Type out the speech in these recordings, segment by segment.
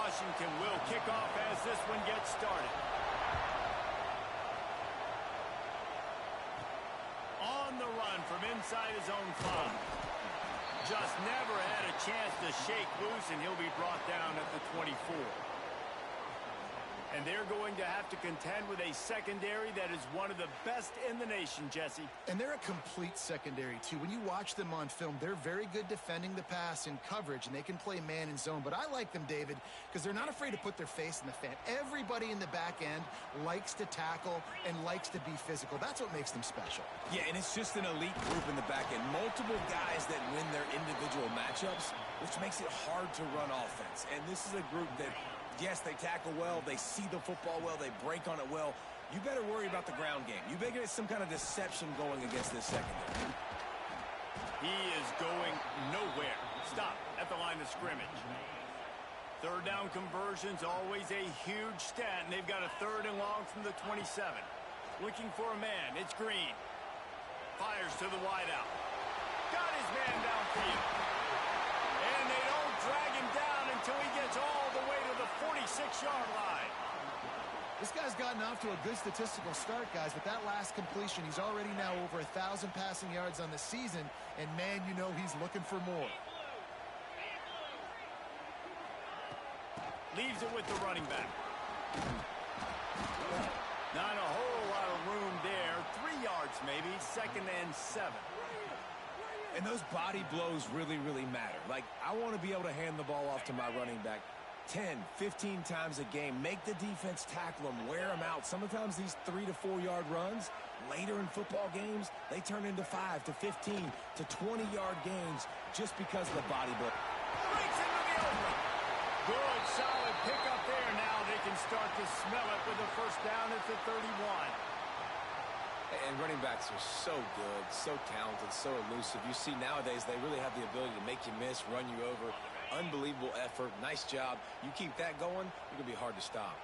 Washington will kick off as this one gets started. On the run from inside his own 5. Just never had a chance to shake loose, and he'll be brought down at the 24. And they're going to have to contend with a secondary that is one of the best in the nation, Jesse. And they're a complete secondary, too. When you watch them on film, they're very good defending the pass and coverage, and they can play man and zone. But I like them, David, because they're not afraid to put their face in the fan. Everybody in the back end likes to tackle and likes to be physical. That's what makes them special. Yeah, and it's just an elite group in the back end. Multiple guys that win their individual matchups, which makes it hard to run offense. And this is a group that, yes, they tackle well, they see the football well, they break on it well. You better worry about the ground game. You better get some kind of deception going against this secondary. He is going nowhere. Stop at the line of scrimmage. Third down conversions, always a huge stat, and they've got a 3rd and long from the 27. Looking for a man, it's Green. Fires to the wideout. Got his man downfield. And they don't drag him down until he gets all the way to the 46-yard line. This guy's gotten off to a good statistical start, guys, but that last completion, he's already now over 1,000 passing yards on the season, and man, you know he's looking for more. Leaves it with the running back. Not a whole lot of room there. 3 yards maybe, 2nd and 7. And those body blows really, really matter. Like, I want to be able to hand the ball off to my running back 10, 15 times a game. Make the defense tackle them, wear them out. Sometimes these 3 to 4 yard runs, later in football games, they turn into 5 to 15 to 20-yard gains just because of the body blow. Breaks into the open. Good, solid pickup there. Now they can start to smell it with a 1st down at the 31. And running backs are so good, so talented, so elusive. You see nowadays they really have the ability to make you miss, run you over. Unbelievable effort. Nice job. You keep that going, you're going to be hard to stop.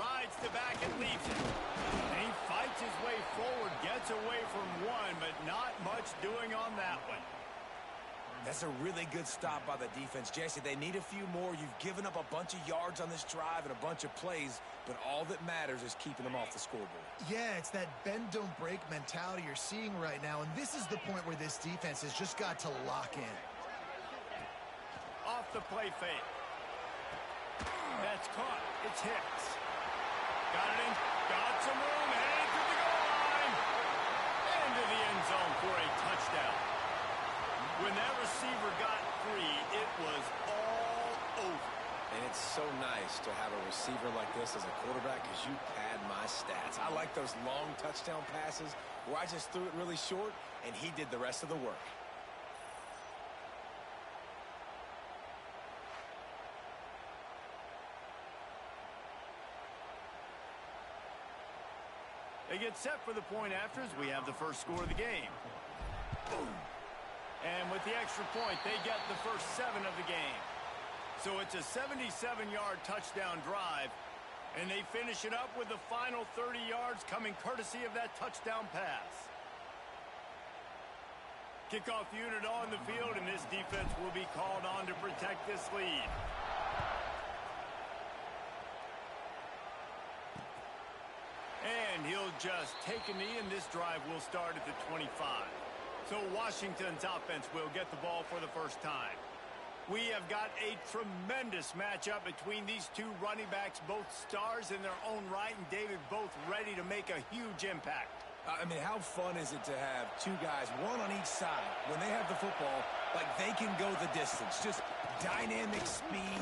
Rides the back and leaves it. And he fights his way forward, gets away from one, but not much doing on that one. That's a really good stop by the defense. Jesse, they need a few more. You've given up a bunch of yards on this drive and a bunch of plays, but all that matters is keeping them off the scoreboard. Yeah, it's that bend, don't break mentality you're seeing right now, and this is the point where this defense has just got to lock in. Off the play fake. That's caught. It's Hicks. Got it in. Got some room. Headed to the goal line. Into the end zone for a touchdown. When that receiver got free, it was all over. And it's so nice to have a receiver like this as a quarterback because you pad my stats. I like those long touchdown passes where I just threw it really short and he did the rest of the work. They get set for the point after as we have the first score of the game. Boom. And with the extra point, they get the first 7 of the game. So it's a 77-yard touchdown drive, and they finish it up with the final 30 yards coming courtesy of that touchdown pass. Kickoff unit on the field, and this defense will be called on to protect this lead. And he'll just take a knee, and this drive will start at the 25. So Washington's offense will get the ball for the first time. We have got a tremendous matchup between these two running backs, both stars in their own right, and David, both ready to make a huge impact. I mean, how fun is it to have two guys, one on each side, when they have the football, like they can go the distance. Just dynamic speed,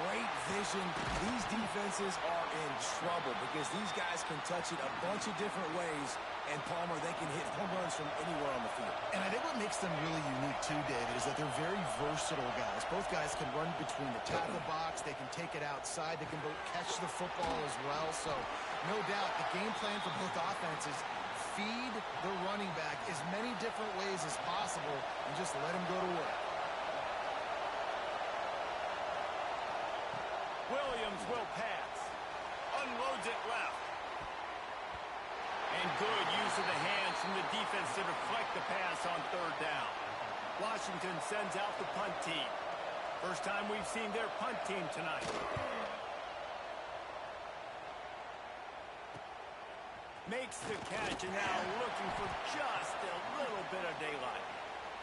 great vision. These defenses are in trouble because these guys can touch it a bunch of different ways. And Palmer, they can hit home runs from anywhere on the field. And I think what makes them really unique too, David, is that they're very versatile guys. Both guys can run between the tackle box. They can take it outside. They can both catch the football as well. So no doubt the game plan for both offenses, feed the running back as many different ways as possible and just let him go to work. Williams will pass. Unloads it left. And good use of the hands from the defense to deflect the pass on 3rd down. Washington sends out the punt team. First time we've seen their punt team tonight. Makes the catch and now looking for just a little bit of daylight.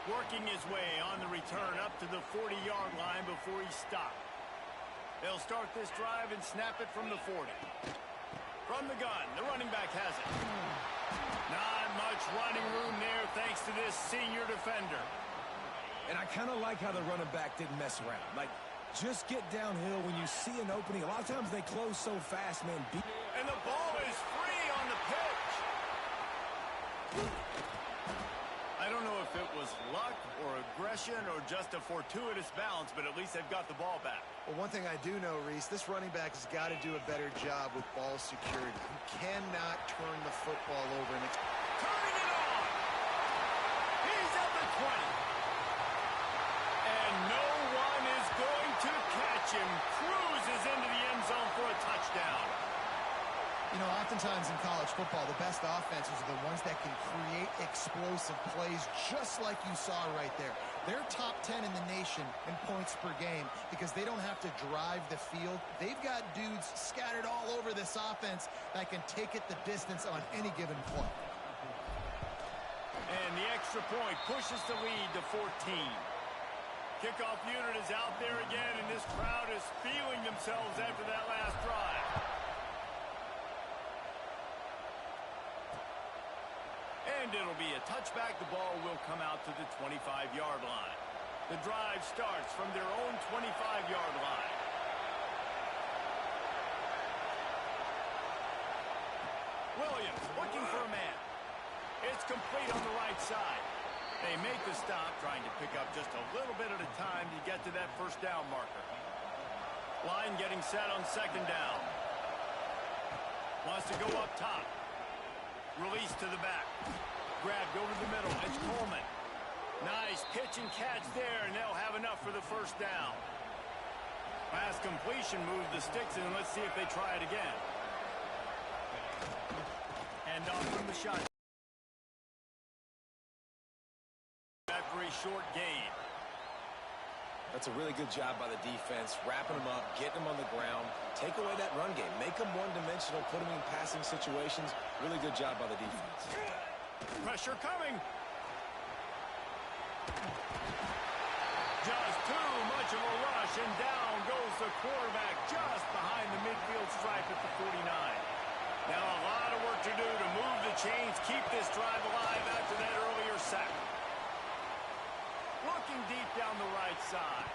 Working his way on the return up to the 40-yard line before he stopped. They'll start this drive and snap it from the 40. From the gun, the running back has it. Not much running room there thanks to this senior defender. And I kind of like how the running back didn't mess around. Like, just get downhill when you see an opening. A lot of times they close so fast, man. And the ball is free on the pitch. I don't know if it was luck or aggression or just a fortuitous bounce, but at least they've got the ball back. Well, one thing I do know, Reese, this running back has got to do a better job with ball security. He cannot turn the football over. And turning it on. He's at the 20. And no one is going to catch him. Cruises into the end zone for a touchdown. You know, oftentimes in college football, the best offenses are the ones that can create explosive plays just like you saw right there. They're top 10 in the nation in points per game because they don't have to drive the field. They've got dudes scattered all over this offense that can take it the distance on any given play. And the extra point pushes the lead to 14. Kickoff unit is out there again, and this crowd is feeling themselves after that last drive. And it'll be a touchback. The ball will come out to the 25-yard line. The drive starts from their own 25-yard line. Williams looking for a man. It's complete on the right side. They make the stop, trying to pick up just a little bit at a time to get to that first down marker. Line getting set on second down. Wants to go up top. Release to the back. Grabbed over the middle. It's Coleman. Nice pitch and catch there, and they'll have enough for the first down. Pass completion, move the sticks, and let's see if they try it again. And off from the shot. After a short gain. That's a really good job by the defense, wrapping them up, getting them on the ground, take away that run game, make them one-dimensional, put them in passing situations. Really good job by the defense. Pressure coming. Just too much of a rush, and down goes the quarterback just behind the midfield stripe at the 49. Now a lot of work to do to move the chains, keep this drive alive after that earlier sack. Looking deep down the right side.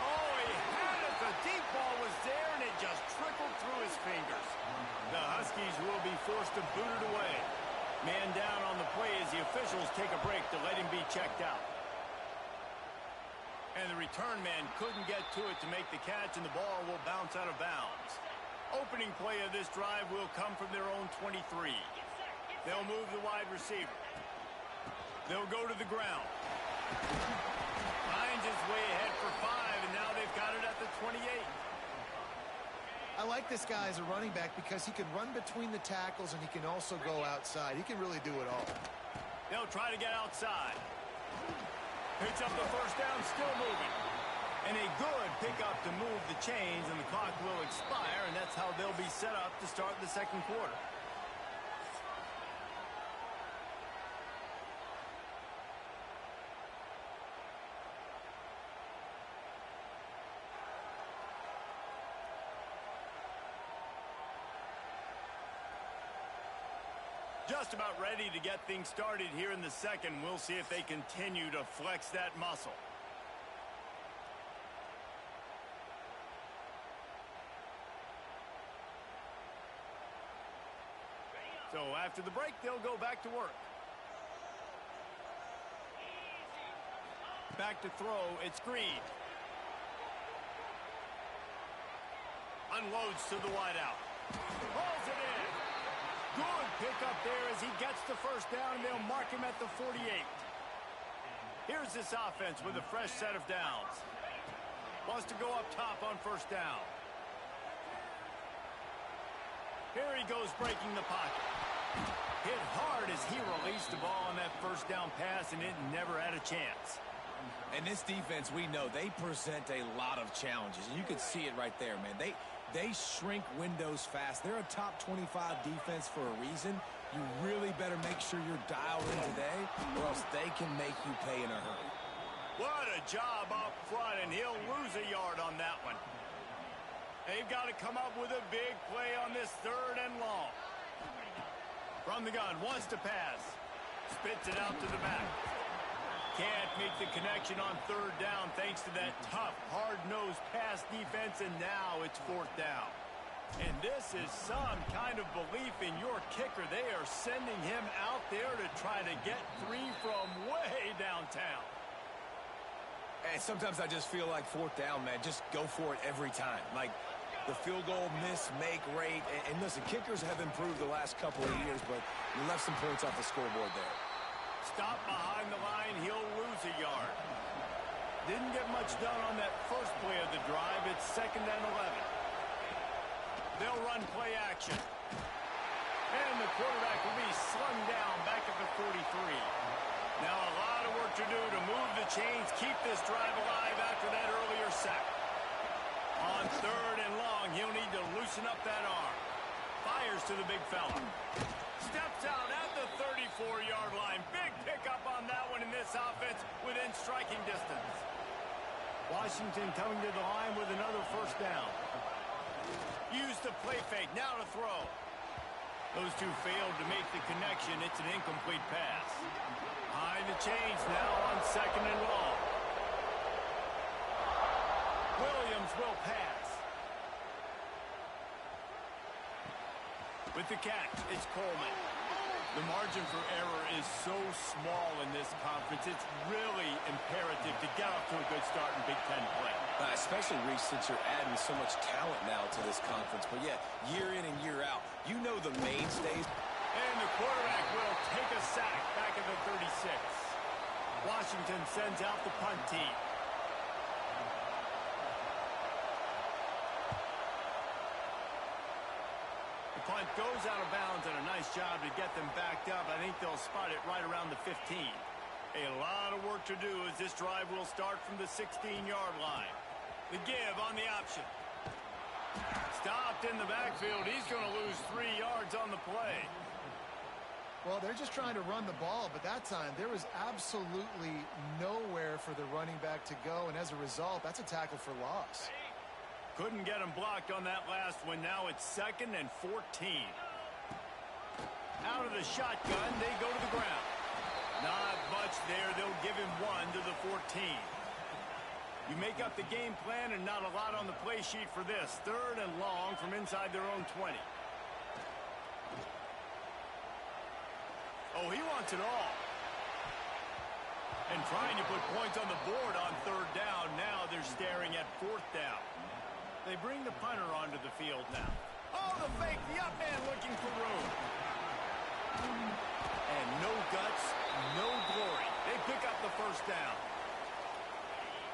Oh, he had it. The deep ball was there, and it just trickled through his fingers. The Huskies will be forced to boot it away. Man down on the play as the officials take a break to let him be checked out. And the return man couldn't get to it to make the catch, and the ball will bounce out of bounds. Opening play of this drive will come from their own 23. They'll move the wide receiver. They'll go to the ground. Finds his way ahead for 5, and now they've got it at the 28. I like this guy as a running back because he can run between the tackles and he can also go outside. He can really do it all. They'll try to get outside. Picks up the first down, still moving. And a good pickup to move the chains, and the clock will expire, and that's how they'll be set up to start the second quarter. Just about ready to get things started here in the second. We'll see if they continue to flex that muscle. So after the break, they'll go back to work. Back to throw, it's Green. Unloads to the wideout. Pulls it in. Good pickup there as he gets the first down, and they'll mark him at the 48. Here's this offense with a fresh set of downs. Wants to go up top on first down. Here he goes breaking the pocket. Hit hard as he released the ball on that first down pass, and it never had a chance. And this defense, we know, they present a lot of challenges. You can see it right there, man. They shrink windows fast. They're a top 25 defense for a reason. You really better make sure you're dialed in today, or else they can make you pay in a hurry. What a job up front, and he'll lose a yard on that one. They've got to come up with a big play on this 3rd and long. From the gun, wants to pass. Spits it out to the back. Can't make the connection on 3rd down thanks to that tough, hard-nosed pass defense, and now it's 4th down. And this is some kind of belief in your kicker. They are sending him out there to try to get 3 from way downtown. And sometimes I just feel like 4th down, man, just go for it every time. Like the field goal miss-make rate. And listen, kickers have improved the last couple of years, but you left some points off the scoreboard there. Stop behind the line, he'll lose a yard. Didn't get much done on that first play of the drive. It's 2nd and 11. They'll run play action. And the quarterback will be slung down back at the 43. Now a lot of work to do to move the chains, keep this drive alive after that earlier sack. On 3rd and long, he'll need to loosen up that arm. Fires to the big fella. Steps out at the 34-yard line. Big pickup on that one in this offense within striking distance. Washington coming to the line with another 1st down. Use the play fake. Now to throw. Those two failed to make the connection. It's an incomplete pass. Behind the chains now on 2nd and long. Williams will pass. With the catch, it's Coleman. The margin for error is so small in this conference. It's really imperative to get off to a good start in Big Ten play. Especially, Reese, since you're adding so much talent now to this conference. But, yeah, year in and year out, you know the mainstays. And the quarterback will take a sack back at the 36. Washington sends out the punt team. Punt goes out of bounds, and a nice job to get them backed up. I think they'll spot it right around the 15. A lot of work to do as this drive will start from the 16-yard line. The give on the option. Stopped in the backfield. He's going to lose 3 yards on the play. Well, they're just trying to run the ball, but that time there was absolutely nowhere for the running back to go, and as a result, that's a tackle for loss. Couldn't get him blocked on that last one. Now it's 2nd and 14. Out of the shotgun, they go to the ground. Not much there. They'll give him 1 to the 14. You make up the game plan and not a lot on the play sheet for this. 3rd and long from inside their own 20. Oh, he wants it all. And trying to put points on the board on 3rd down. Now they're staring at 4th down. They bring the punter onto the field now. Oh, the fake, the up man looking for room. And no guts, no glory. They pick up the 1st down.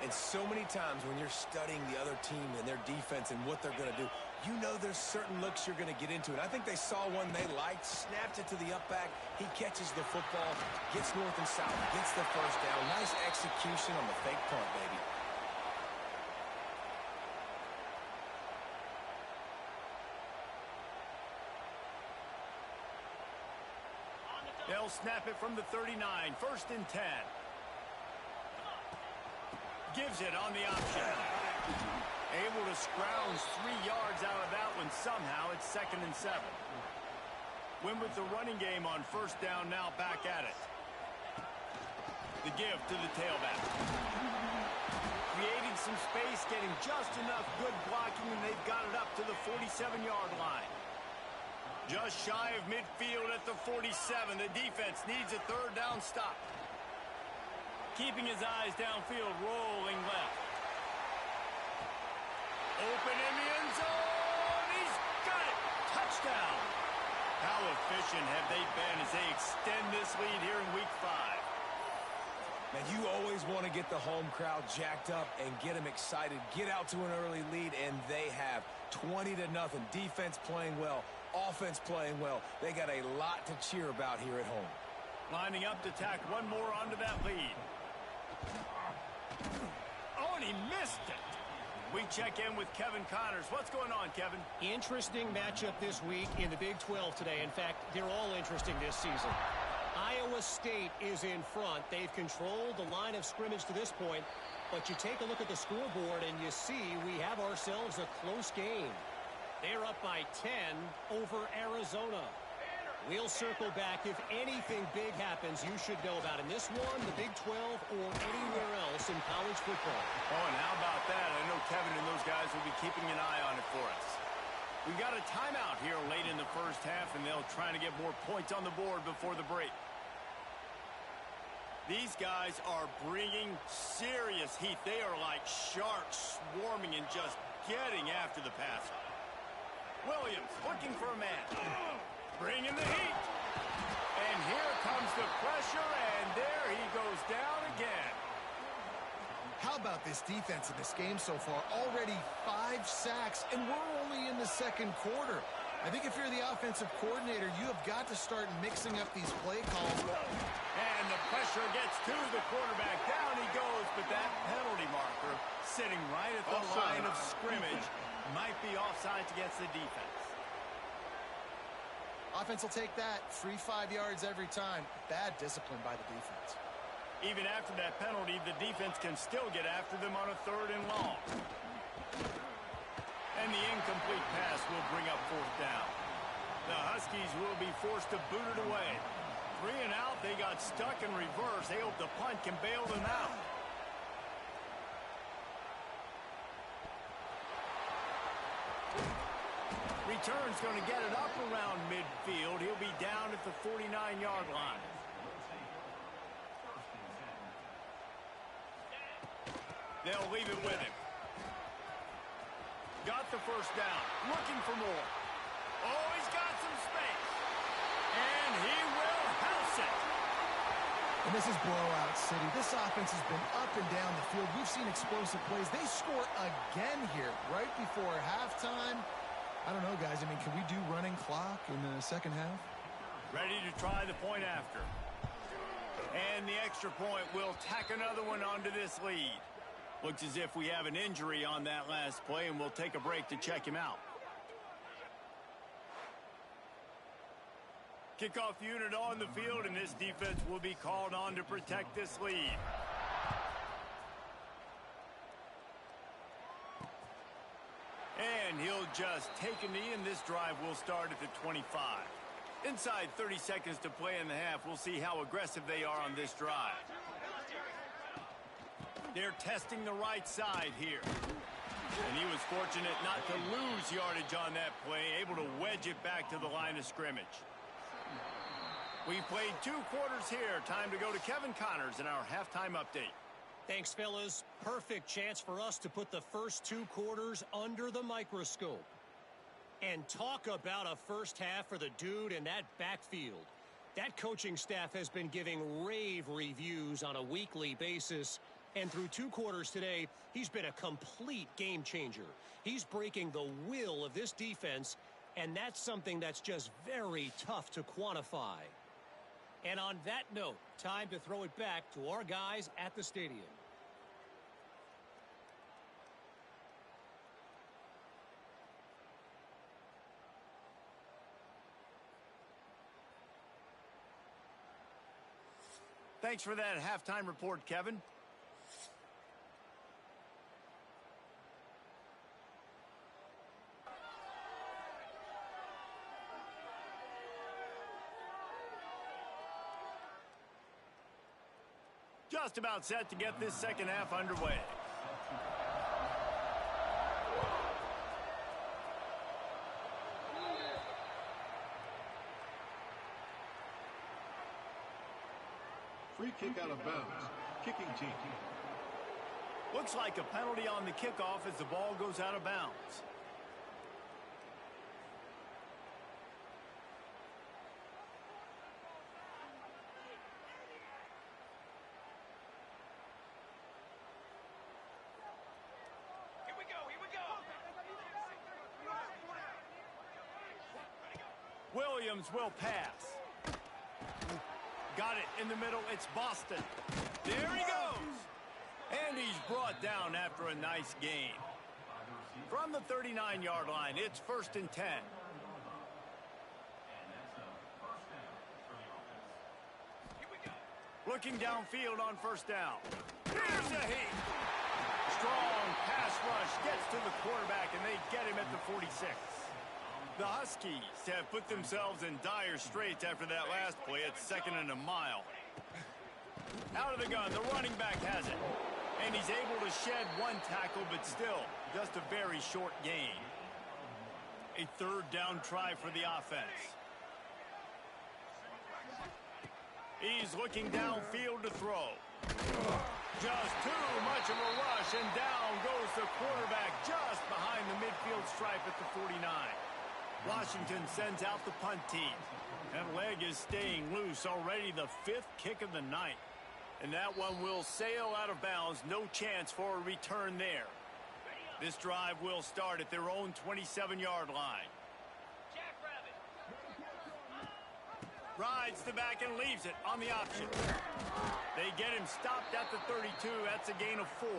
And so many times when you're studying the other team and their defense and what they're going to do, you know there's certain looks you're going to get into. And I think they saw one they liked, snapped it to the up back. He catches the football, gets north and south, gets the 1st down. Nice execution on the fake punt, baby. They'll snap it from the 39. 1st and 10. Gives it on the option. Able to scrounge 3 yards out of that one somehow. It's 2nd and 7. Win with the running game on 1st down, now back at it. The give to the tailback. Creating some space, getting just enough good blocking, and they've got it up to the 47-yard line. Just shy of midfield at the 47. The defense needs a 3rd down stop. Keeping his eyes downfield, rolling left. Open in the end zone. He's got it. Touchdown. How efficient have they been as they extend this lead here in Week 5? Man, you always want to get the home crowd jacked up and get them excited. Get out to an early lead, and they have 20-0. Defense playing well. Offense playing well. They got a lot to cheer about here at home. Lining up to tack one more onto that lead. and he missed it. We check in with Kevin Connors. What's going on, Kevin? Interesting matchup this week in the Big 12 today. In fact, they're all interesting this season. Iowa State is in front. They've controlled the line of scrimmage to this point. But you take a look at the scoreboard and you see we have ourselves a close game. They're up by 10 over Arizona. We'll circle back. If anything big happens, you should know about in this one, the Big 12, or anywhere else in college football. Oh, and how about that? I know Kevin and those guys will be keeping an eye on it for us. We got a timeout here late in the first half, and they'll try to get more points on the board before the break. These guys are bringing serious heat. They are like sharks swarming and just getting after the passer. Williams looking for a man. Bringing the heat. And here comes the pressure, and there he goes down again. How about this defense in this game so far? Already 5 sacks, and we're only in the second quarter. I think if you're the offensive coordinator, you have got to start mixing up these play calls. And the pressure gets to the quarterback. Down he goes, but that penalty marker sitting right at the line of scrimmage might be offsides against the defense. Offense will take that. Free 5 yards every time. Bad discipline by the defense. Even after that penalty, the defense can still get after them on a 3rd and long. And the incomplete pass will bring up 4th down. The Huskies will be forced to boot it away. 3 and out, they got stuck in reverse. They hope the punt can bail them out. Return's going to get it up around midfield. He'll be down at the 49-yard line. They'll leave it with him. Got the first down. Looking for more. Oh, he's got some space. And he will house it. And this is blowout city. This offense has been up and down the field. We've seen explosive plays. They score again here right before halftime. I don't know, guys. I mean, can we do running clock in the second half? Ready to try the point after. And the extra point will tack another one onto this lead. Looks as if we have an injury on that last play, and we'll take a break to check him out. Kickoff unit on the field, and this defense will be called on to protect this lead. And he'll just take a knee, and this drive will start at the 25. Inside 30 seconds to play in the half, we'll see how aggressive they are on this drive. They're testing the right side here. And he was fortunate not to lose yardage on that play, able to wedge it back to the line of scrimmage. We've played 2 quarters here. Time to go to Kevin Connors in our halftime update. Thanks, fellas. Perfect chance for us to put the first 2 quarters under the microscope. And talk about a first half for the dude in that backfield. That coaching staff has been giving rave reviews on a weekly basis. And through 2 quarters today, he's been a complete game changer. He's breaking the will of this defense, and that's something that's just very tough to quantify. And on that note, time to throw it back to our guys at the stadium. Thanks for that halftime report, Kevin. Just about set to get this second half underway. Free kick out of bounds. Kicking team. Looks like a penalty on the kickoff as the ball goes out of bounds. Williams will pass. Got it in the middle. It's Boston. There he goes. And he's brought down after a nice gain. From the 39-yard line, it's 1st and 10. Looking downfield on 1st down. Here's a heat. Strong pass rush gets to the quarterback, and they get him at the 46. The Huskies have put themselves in dire straits after that last play at 2nd and a mile. Out of the gun, the running back has it. And he's able to shed one tackle, but still, just a very short gain. A 3rd down try for the offense. He's looking downfield to throw. Just too much of a rush, and down goes the quarterback just behind the midfield stripe at the 49. Washington sends out the punt team. That leg is staying loose, already the 5th kick of the night. And that one will sail out of bounds. No chance for a return there. This drive will start at their own 27-yard line. Rides the back and leaves it on the option. They get him stopped at the 32. That's a gain of 4.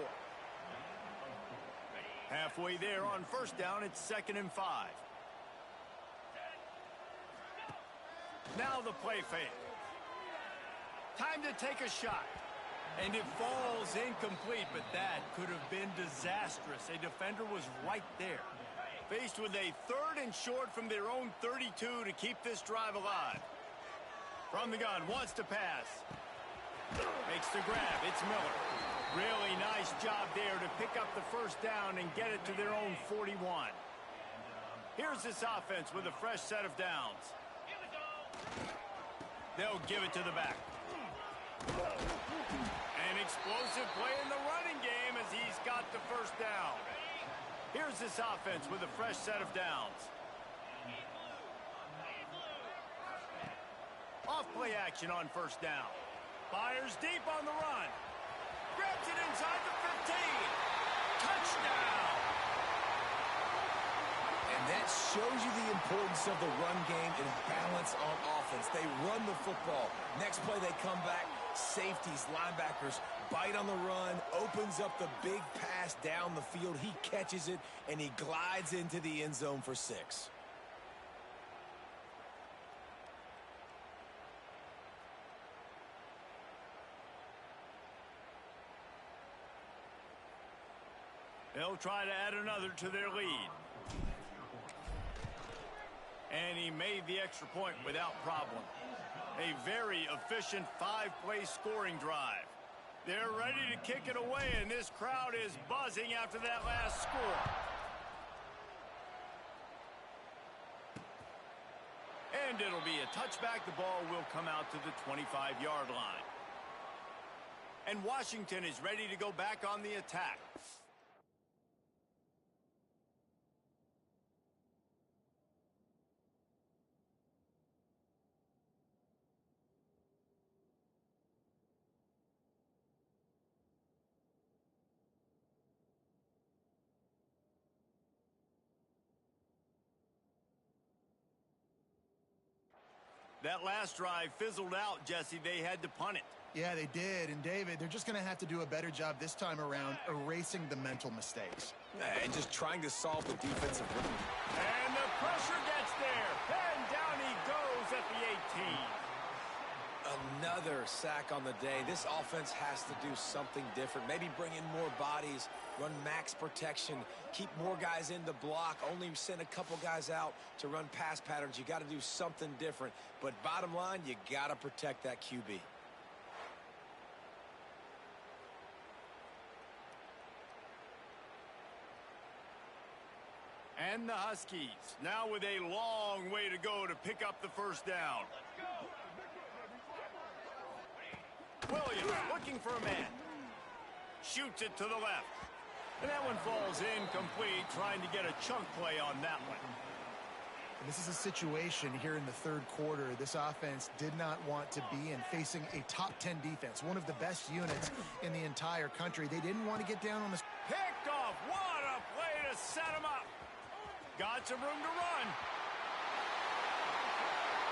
Halfway there on 1st down, it's 2nd and 5. Now the play fake. Time to take a shot. And it falls incomplete, but that could have been disastrous. A defender was right there. Faced with a 3rd and short from their own 32 to keep this drive alive. From the gun, wants to pass. Makes the grab, it's Miller. Really nice job there to pick up the 1st down and get it to their own 41. Here's this offense with a fresh set of downs. They'll give it to the back. An explosive play in the running game as he's got the 1st down. Here's this offense with a fresh set of downs. Off-play action on 1st down. Fires deep on the run. Grabs it inside the 15. Touchdown! And that shows you the importance of the run game and balance on offense. They run the football. Next play, they come back. Safeties, linebackers, bite on the run, opens up the big pass down the field. He catches it, and he glides into the end zone for 6. They'll try to add another to their lead. And he made the extra point without problem. A very efficient 5-play scoring drive. They're ready to kick it away, and this crowd is buzzing after that last score. And it'll be a touchback. The ball will come out to the 25-yard line. And Washington is ready to go back on the attack. That last drive fizzled out, Jesse. They had to punt it. Yeah, they did. And, David, they're just going to have to do a better job this time around erasing the mental mistakes. And just trying to solve the defensive rhythm. And the pressure gets there. And down he goes at the 18. Another sack on the day. This offense has to do something different. Maybe bring in more bodies, run max protection, keep more guys in the block, only send a couple guys out to run pass patterns. You got to do something different. But bottom line, you got to protect that QB. And the Huskies now with a long way to go to pick up the 1st down. Williams looking for a man. Shoots it to the left. And that one falls incomplete, trying to get a chunk play on that one. And this is a situation here in the 3rd quarter. This offense did not want to be in, facing a top 10 defense, one of the best units in the entire country. They didn't want to get down on the... Picked off. What a play to set him up. Got some room to run.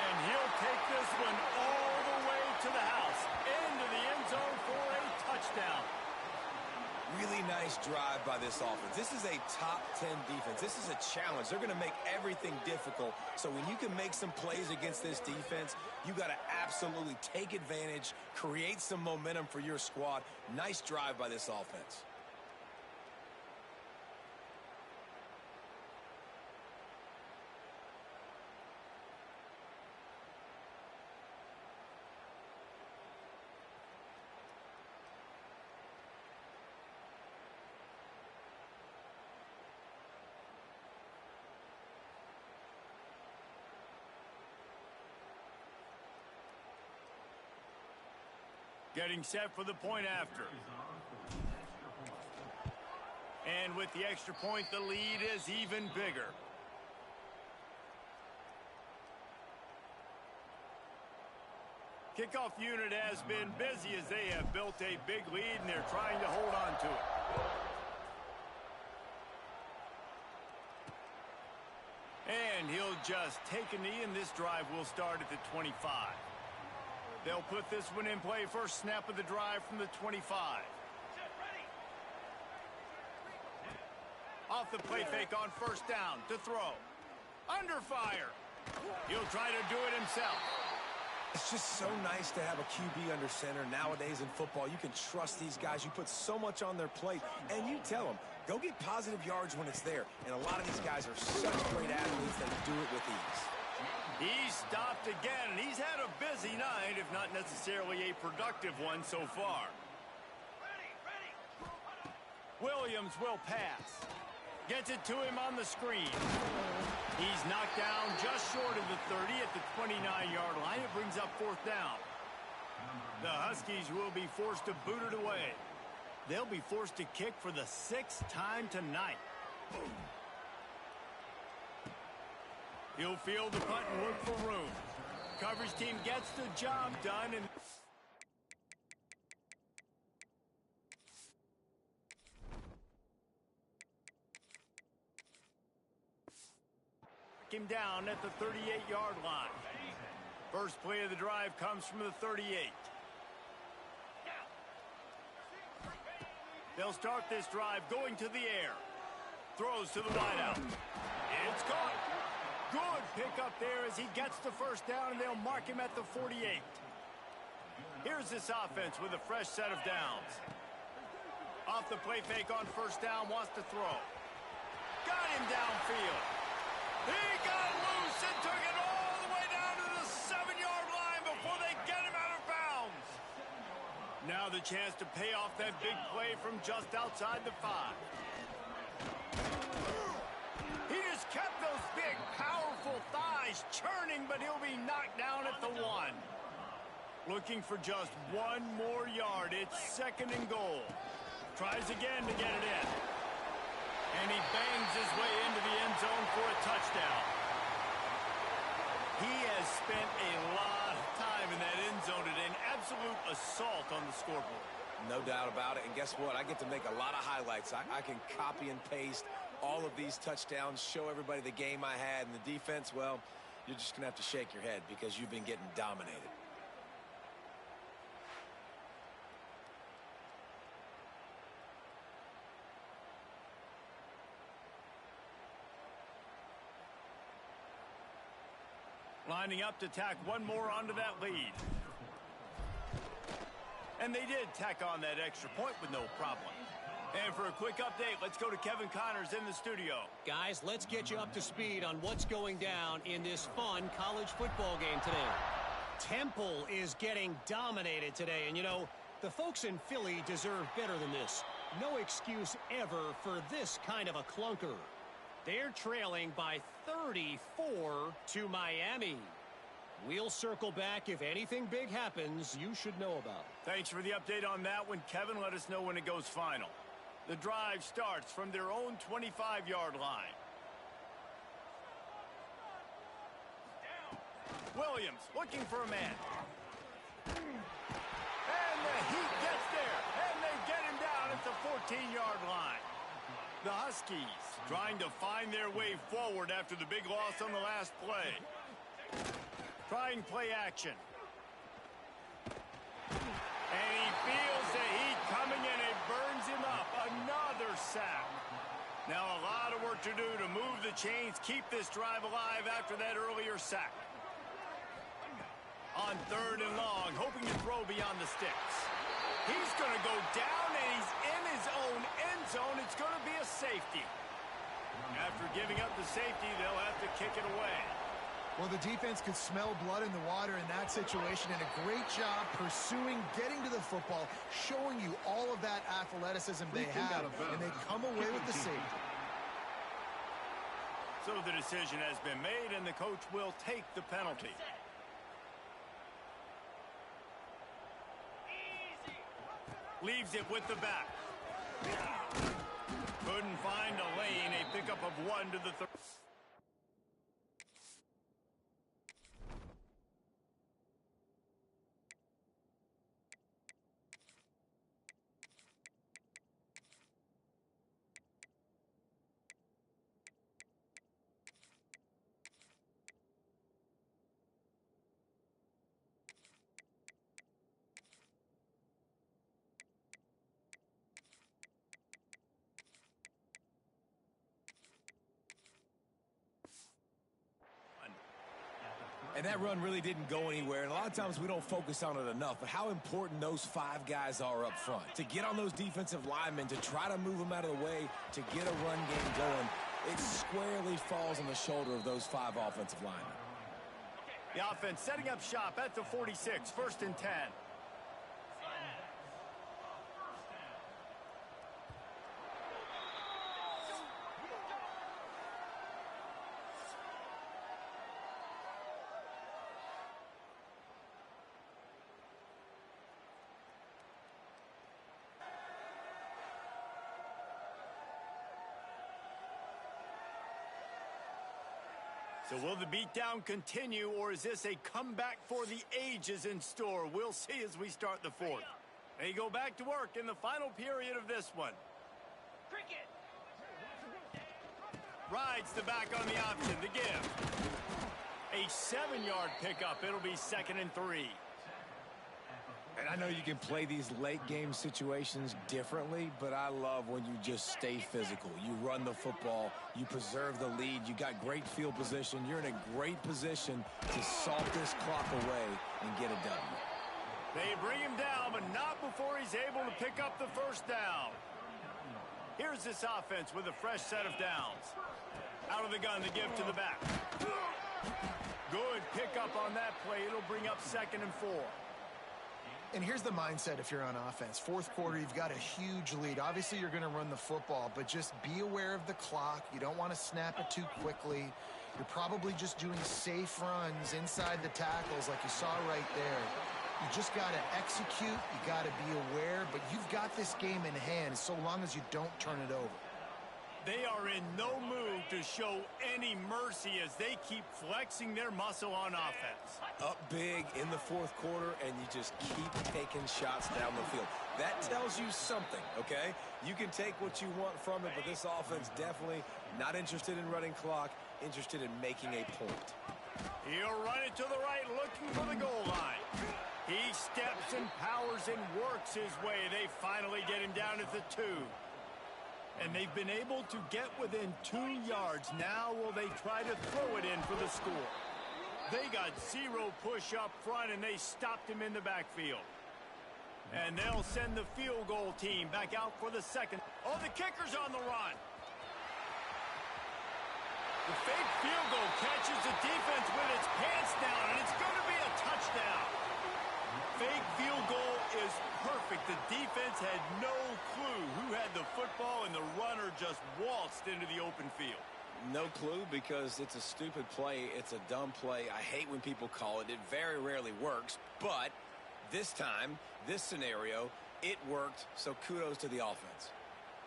And he'll take this one all the way to the house. Into the end zone for a touchdown. Really nice drive by this offense. This is a top 10 defense. This is a challenge. They're going to make everything difficult. So when you can make some plays against this defense, you got to absolutely take advantage, create some momentum for your squad. Nice drive by this offense. Getting set for the point after. And with the extra point, the lead is even bigger. Kickoff unit has been busy as they have built a big lead, and they're trying to hold on to it. And he'll just take a knee, and this drive will start at the 25. They'll put this one in play. First snap of the drive from the 25. Off the play fake on first down to throw. Under fire. He'll try to do it himself. It's just so nice to have a QB under center. Nowadays in football, you can trust these guys. You put so much on their plate, and you tell them, go get positive yards when it's there. And a lot of these guys are such great athletes, they do it with ease. He's stopped again, and he's had a busy night, if not necessarily a productive one so far. Williams will pass. Gets it to him on the screen. He's knocked down just short of the 30 at the 29-yard line. It brings up fourth down. The Huskies will be forced to boot it away. They'll be forced to kick for the 6th time tonight. He'll field the punt and look for room. Coverage team gets the job done. And him down at the 38-yard line. First play of the drive comes from the 38. They'll start this drive going to the air. Throws to the wideout. It's caught. Good pickup there as he gets the first down, and they'll mark him at the 48. Here's this offense with a fresh set of downs. Off the play fake on first down, wants to throw. Got him downfield. He got loose and took it all the way down to the 7-yard line before they get him out of bounds. Now the chance to pay off that big play from just outside the 5. He just kept those big, powerful thighs churning, but he'll be knocked down at the 1. Looking for just one more yard. It's 2nd and goal. Tries again to get it in. And he bangs his way into the end zone for a touchdown. He has spent a lot of time in that end zone today. An absolute assault on the scoreboard. No doubt about it. And guess what? I get to make a lot of highlights. I can copy and paste all of these touchdowns, show everybody the game I had, and the defense, well, you're just going to have to shake your head because you've been getting dominated. Lining up to tack one more onto that lead. And they did tack on that extra point with no problem. And for a quick update, let's go to Kevin Connors in the studio. Guys, let's get you up to speed on what's going down in this fun college football game today. Temple is getting dominated today, and you know, the folks in Philly deserve better than this. No excuse ever for this kind of a clunker. They're trailing by 34 to Miami. We'll circle back if anything big happens you should know about. Thanks for the update on that one, Kevin. Let us know when it goes final. The drive starts from their own 25-yard line. Williams looking for a man. And the Heat gets there, and they get him down at the 14-yard line. The Huskies trying to find their way forward after the big loss on the last play. Trying play action. And he feels the heat coming in. It burns him up. A Now a lot of work to do to move the chains, keep this drive alive after that earlier sack. On 3rd and long, hoping to throw beyond the sticks. He's going to go down, and he's in his own end zone. It's going to be a safety. After giving up the safety, they'll have to kick it away. Well, the defense could smell blood in the water in that situation, and a great job pursuing, getting to the football, showing you all of that athleticism they have, and they come away with the safety. So the decision has been made, and the coach will take the penalty. Leaves it with the back. Couldn't find a lane. A pickup of 1 to the 3rd. And that run really didn't go anywhere, and a lot of times we don't focus on it enough, but how important those 5 guys are up front. To get on those defensive linemen, to try to move them out of the way, to get a run game going, it squarely falls on the shoulder of those 5 offensive linemen. The offense setting up shop at the 46, 1st and 10. So will the beatdown continue, or is this a comeback for the ages in store? We'll see as we start the 4th. They go back to work in the final period of this one. Rides the back on the option, the give. A 7-yard pickup. It'll be 2nd and 3. And I know you can play these late-game situations differently, but I love when you just stay physical. You run the football, you preserve the lead, you got great field position, you're in a great position to salt this clock away and get a W. They bring him down, but not before he's able to pick up the 1st down. Here's this offense with a fresh set of downs. Out of the gun, the give to the back. Good pickup on that play. It'll bring up 2nd and 4. And here's the mindset if you're on offense. 4th quarter, you've got a huge lead. Obviously, you're going to run the football, but just be aware of the clock. You don't want to snap it too quickly. You're probably just doing safe runs inside the tackles like you saw right there. You just got to execute. You got to be aware, but you've got this game in hand so long as you don't turn it over. They are in no mood to show any mercy as they keep flexing their muscle on offense. Up big in the 4th quarter, and you just keep taking shots down the field. That tells you something, okay? You can take what you want from it, but this offense definitely not interested in running clock, interested in making a point. He'll run it to the right, looking for the goal line. He steps and powers and works his way. They finally get him down at the 2. And they've been able to get within 2 yards. Now will they try to throw it in for the score? They got 0 push up front, and they stopped him in the backfield. And they'll send the field goal team back out for the 2nd. Oh, the kicker's on the run. The fake field goal catches the defense with its pants down, and it's going to be a touchdown. Fake field goal is perfect. The defense had no clue who had the football, and the runner just waltzed into the open field. No clue because it's a stupid play. It's a dumb play. I hate when people call it. It very rarely works, but this time, this scenario, it worked, so kudos to the offense.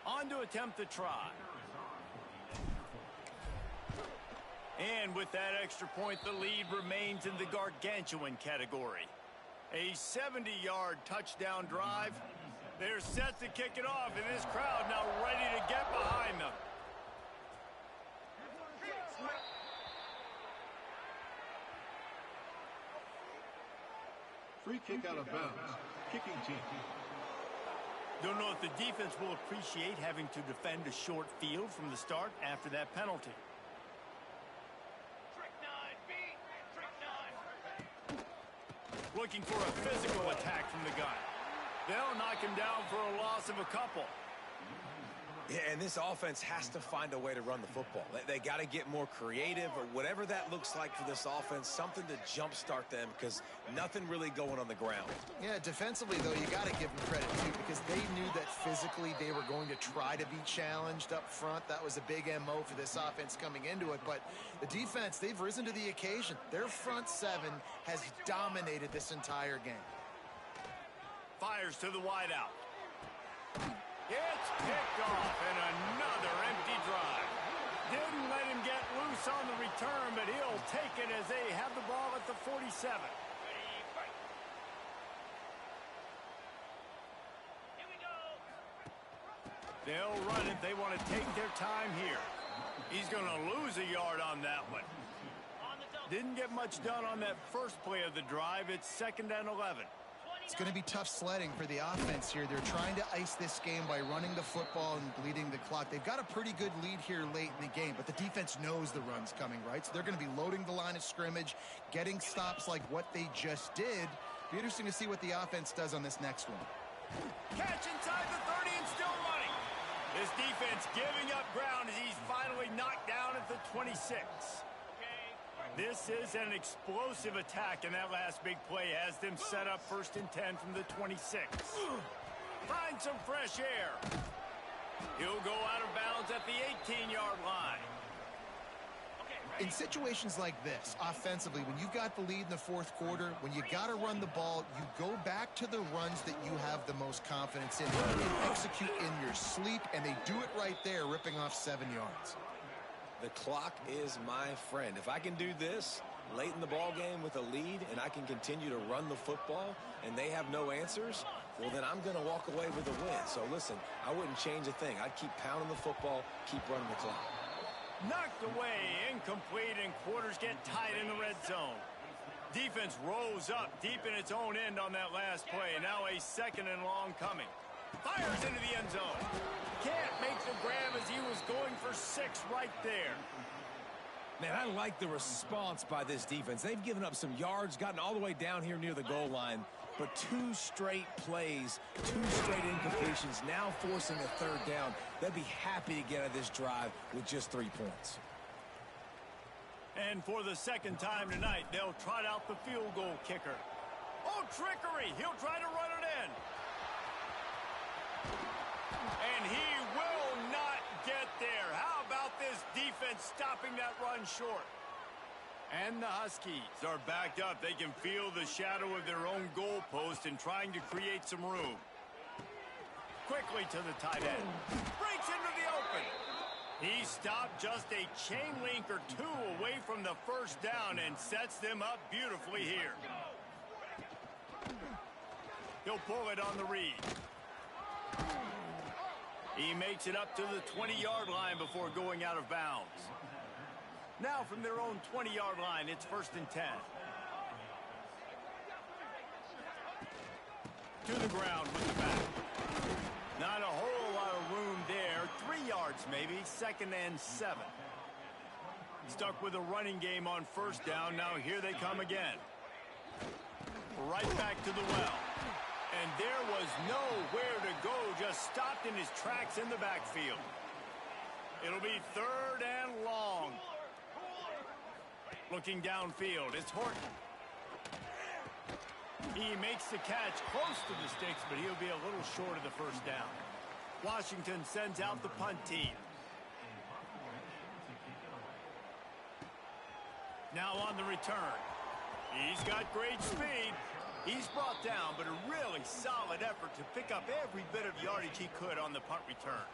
On to attempt the try. And with that extra point, the lead remains in the gargantuan category. A 70-yard touchdown drive. They're set to kick it off, and this crowd now ready to get behind them. Free kick out of bounds. Kicking team. Don't know if the defense will appreciate having to defend a short field from the start after that penalty. Looking for a physical attack from the gun. They'll knock him down for a loss of a couple. Yeah, and this offense has to find a way to run the football. They got to get more creative, or whatever that looks like for this offense, something to jumpstart them, because nothing really going on the ground. Yeah, defensively, though, you got to give them credit, too, because they knew that physically they were going to try to be challenged up front. That was a big MO for this offense coming into it. But the defense, they've risen to the occasion. Their front seven has dominated this entire game. Fires to the wideout. It's picked off, and another empty drive. Didn't let him get loose on the return, but he'll take it as they have the ball at the 47. They'll run it. They want to take their time here. He's going to lose a yard on that one. Didn't get much done on that first play of the drive. It's 2nd and 11. It's going to be tough sledding for the offense here. They're trying to ice this game by running the football and bleeding the clock. They've got a pretty good lead here late in the game, but the defense knows the run's coming, right? So they're going to be loading the line of scrimmage, getting stops like what they just did. Be interesting to see what the offense does on this next one. Catch inside the 30 and still running. This defense giving up ground as he's finally knocked down at the 26. This is an explosive attack, and that last big play has them set up 1st and 10 from the 26. Find some fresh air. He'll go out of bounds at the 18-yard line. In situations like this, offensively, when you've got the lead in the 4th quarter, when you got to run the ball, you go back to the runs that you have the most confidence in. You can execute in your sleep, and they do it right there, ripping off 7 yards. The clock is my friend. If I can do this late in the ball game with a lead, and I can continue to run the football, and they have no answers, well, then I'm going to walk away with a win. So listen, I wouldn't change a thing. I'd keep pounding the football, keep running the clock. Knocked away, incomplete, and quarters get tight in the red zone. Defense rolls up deep in its own end on that last play. Now a 2nd and long coming. Fires into the end zone. Can't make the grab as he was going for 6 right there. Man, I like the response by this defense. They've given up some yards, gotten all the way down here near the goal line, but 2 straight plays, 2 straight incompletions, now forcing a 3rd down. They'd be happy to get out of this drive with just 3 points. And for the 2nd time tonight, they'll trot out the field goal kicker. Oh, trickery! He'll try to run it in. And he will not get there. How about this defense stopping that run short? And the Huskies are backed up. They can feel the shadow of their own goalpost and trying to create some room. Quickly to the tight end. Breaks into the open. He stopped just a chain link or 2 away from the 1st down and sets them up beautifully here. He'll pull it on the read. He makes it up to the 20-yard line before going out of bounds. Now from their own 20-yard line, it's 1st and 10. To the ground with the back. Not a whole lot of room there. 3 yards maybe, 2nd and 7. Stuck with a running game on 1st down. Now here they come again. Right back to the well. And there was nowhere to go, just stopped in his tracks in the backfield. It'll be 3rd and long. Looking downfield, it's Horton. He makes the catch close to the sticks, but he'll be a little short of the 1st down. Washington sends out the punt team. Now on the return. He's got great speed. He's brought down, but a really solid effort to pick up every bit of yardage he could on the punt return.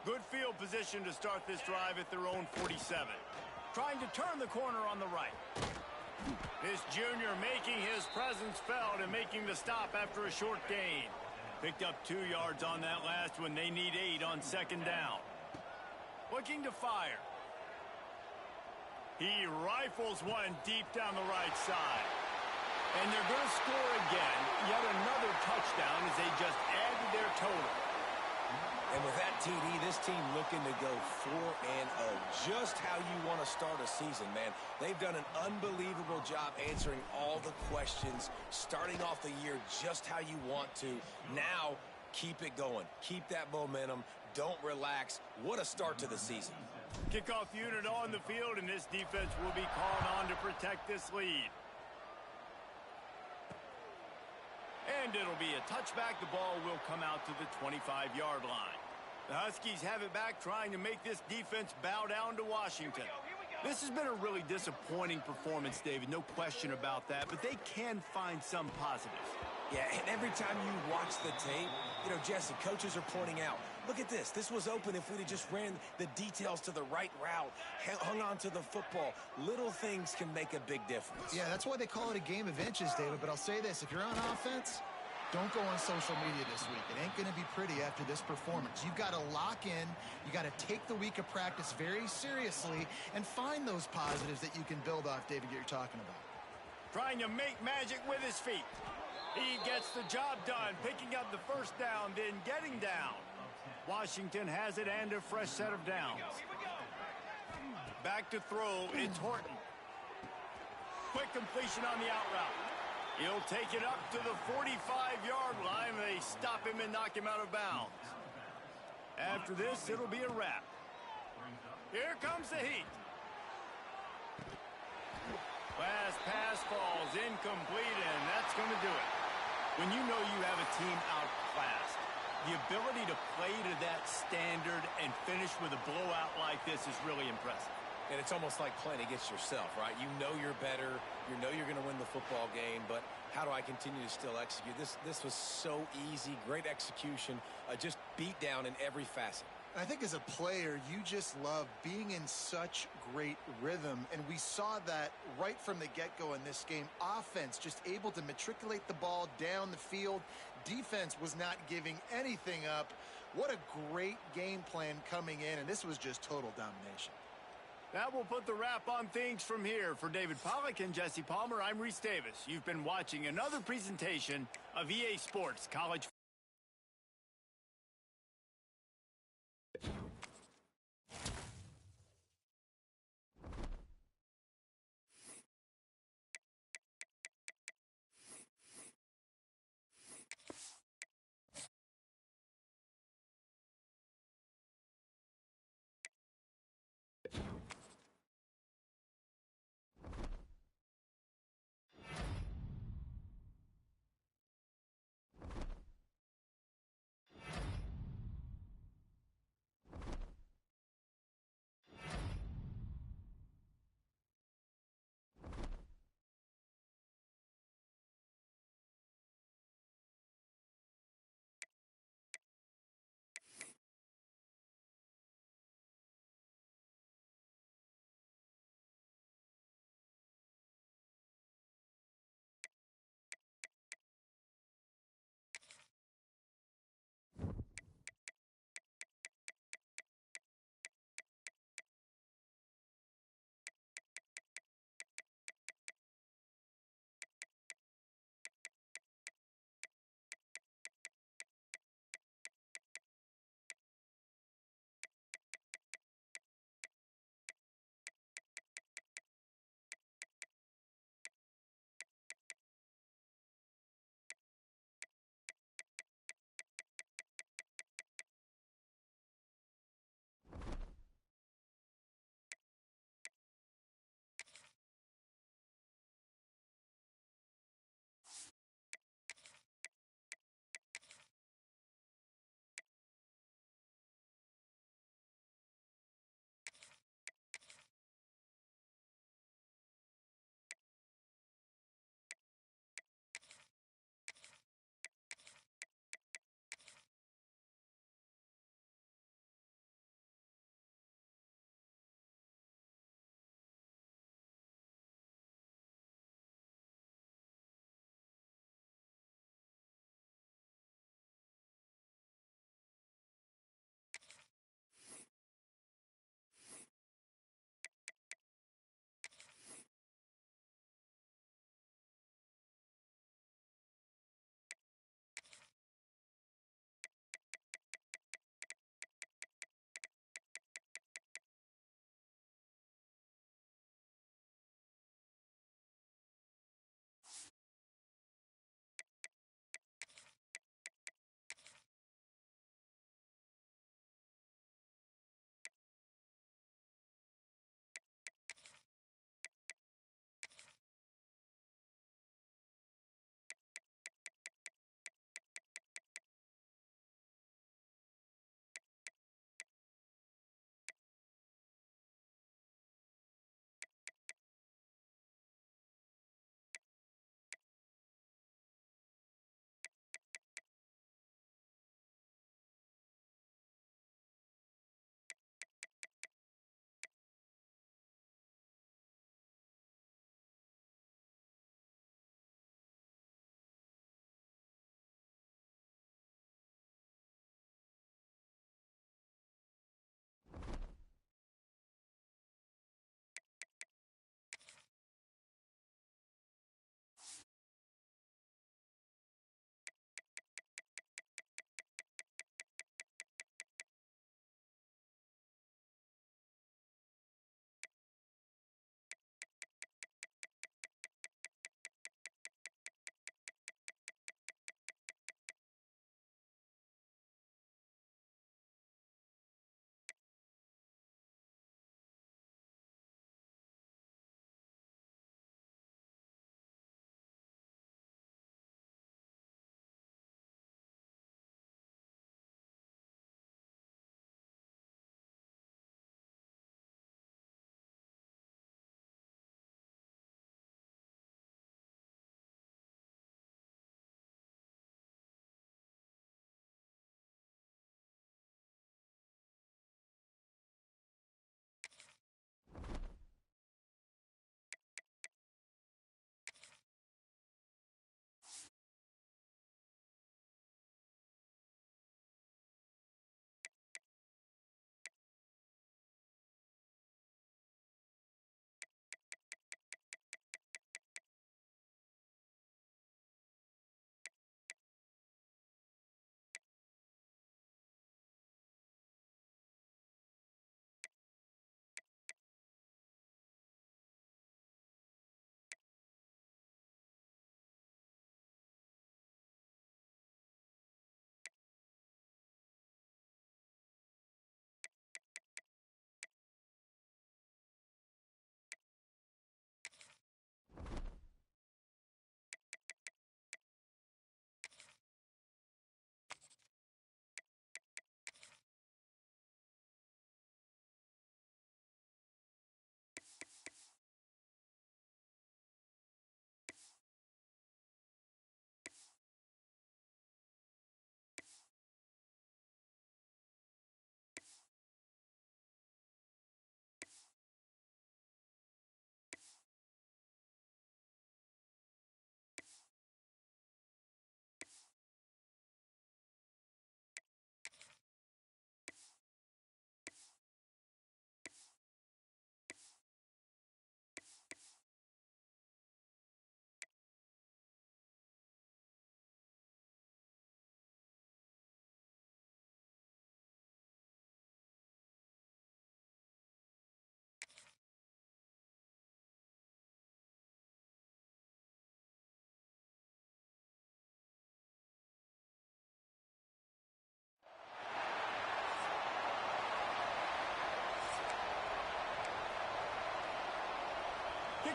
Good field position to start this drive at their own 47. Trying to turn the corner on the right. This junior making his presence felt and making the stop after a short gain. Picked up 2 yards on that last one. They need 8 on 2nd down. Looking to fire. He rifles one deep down the right side. And they're going to score again. Yet another touchdown as they just added their total. And with that TD, this team looking to go 4-0. Just how you want to start a season, man. They've done an unbelievable job answering all the questions, starting off the year just how you want to. Now, keep it going. Keep that momentum. Don't relax. What a start to the season. Kickoff unit on the field, and this defense will be called on to protect this lead. And it'll be a touchback. The ball will come out to the 25-yard line. The Huskies have it back, trying to make this defense bow down to Washington. This has been a really disappointing performance, David. No question about that, but they can find some positives. Yeah, and every time you watch the tape, Jesse, coaches are pointing out, look at this. This was open if we'd have just ran the details to the right route, hung on to the football. Little things can make a big difference. Yeah, that's why they call it a game of inches, David. But I'll say this, if you're on offense, don't go on social media this week. It ain't going to be pretty after this performance. You've got to lock in. You got to take the week of practice very seriously and find those positives that you can build off, David, that you're talking about. Trying to make magic with his feet. He gets the job done, picking up the first down, then getting down. Washington has it and a fresh set of downs. Back to throw, it's Horton. Quick completion on the out route. He'll take it up to the 45-yard line. They stop him and knock him out of bounds. After this, it'll be a wrap. Here comes the heat. Last pass falls incomplete, and that's going to do it. When you know you have a team outclassed, the ability to play to that standard and finish with a blowout like this is really impressive. And it's almost like playing against yourself, right? You know you're better. You know you're going to win the football game, but how do I continue to still execute? This was so easy, great execution, just beat down in every facet. I think as a player, you just love being in such great rhythm, and we saw that right from the get-go in this game. Offense just able to matriculate the ball down the field. Defense was not giving anything up. What a great game plan coming in, and this was just total domination. That will put the wrap on things from here. For David Pollack and Jesse Palmer, I'm Reese Davis. You've been watching another presentation of EA Sports College.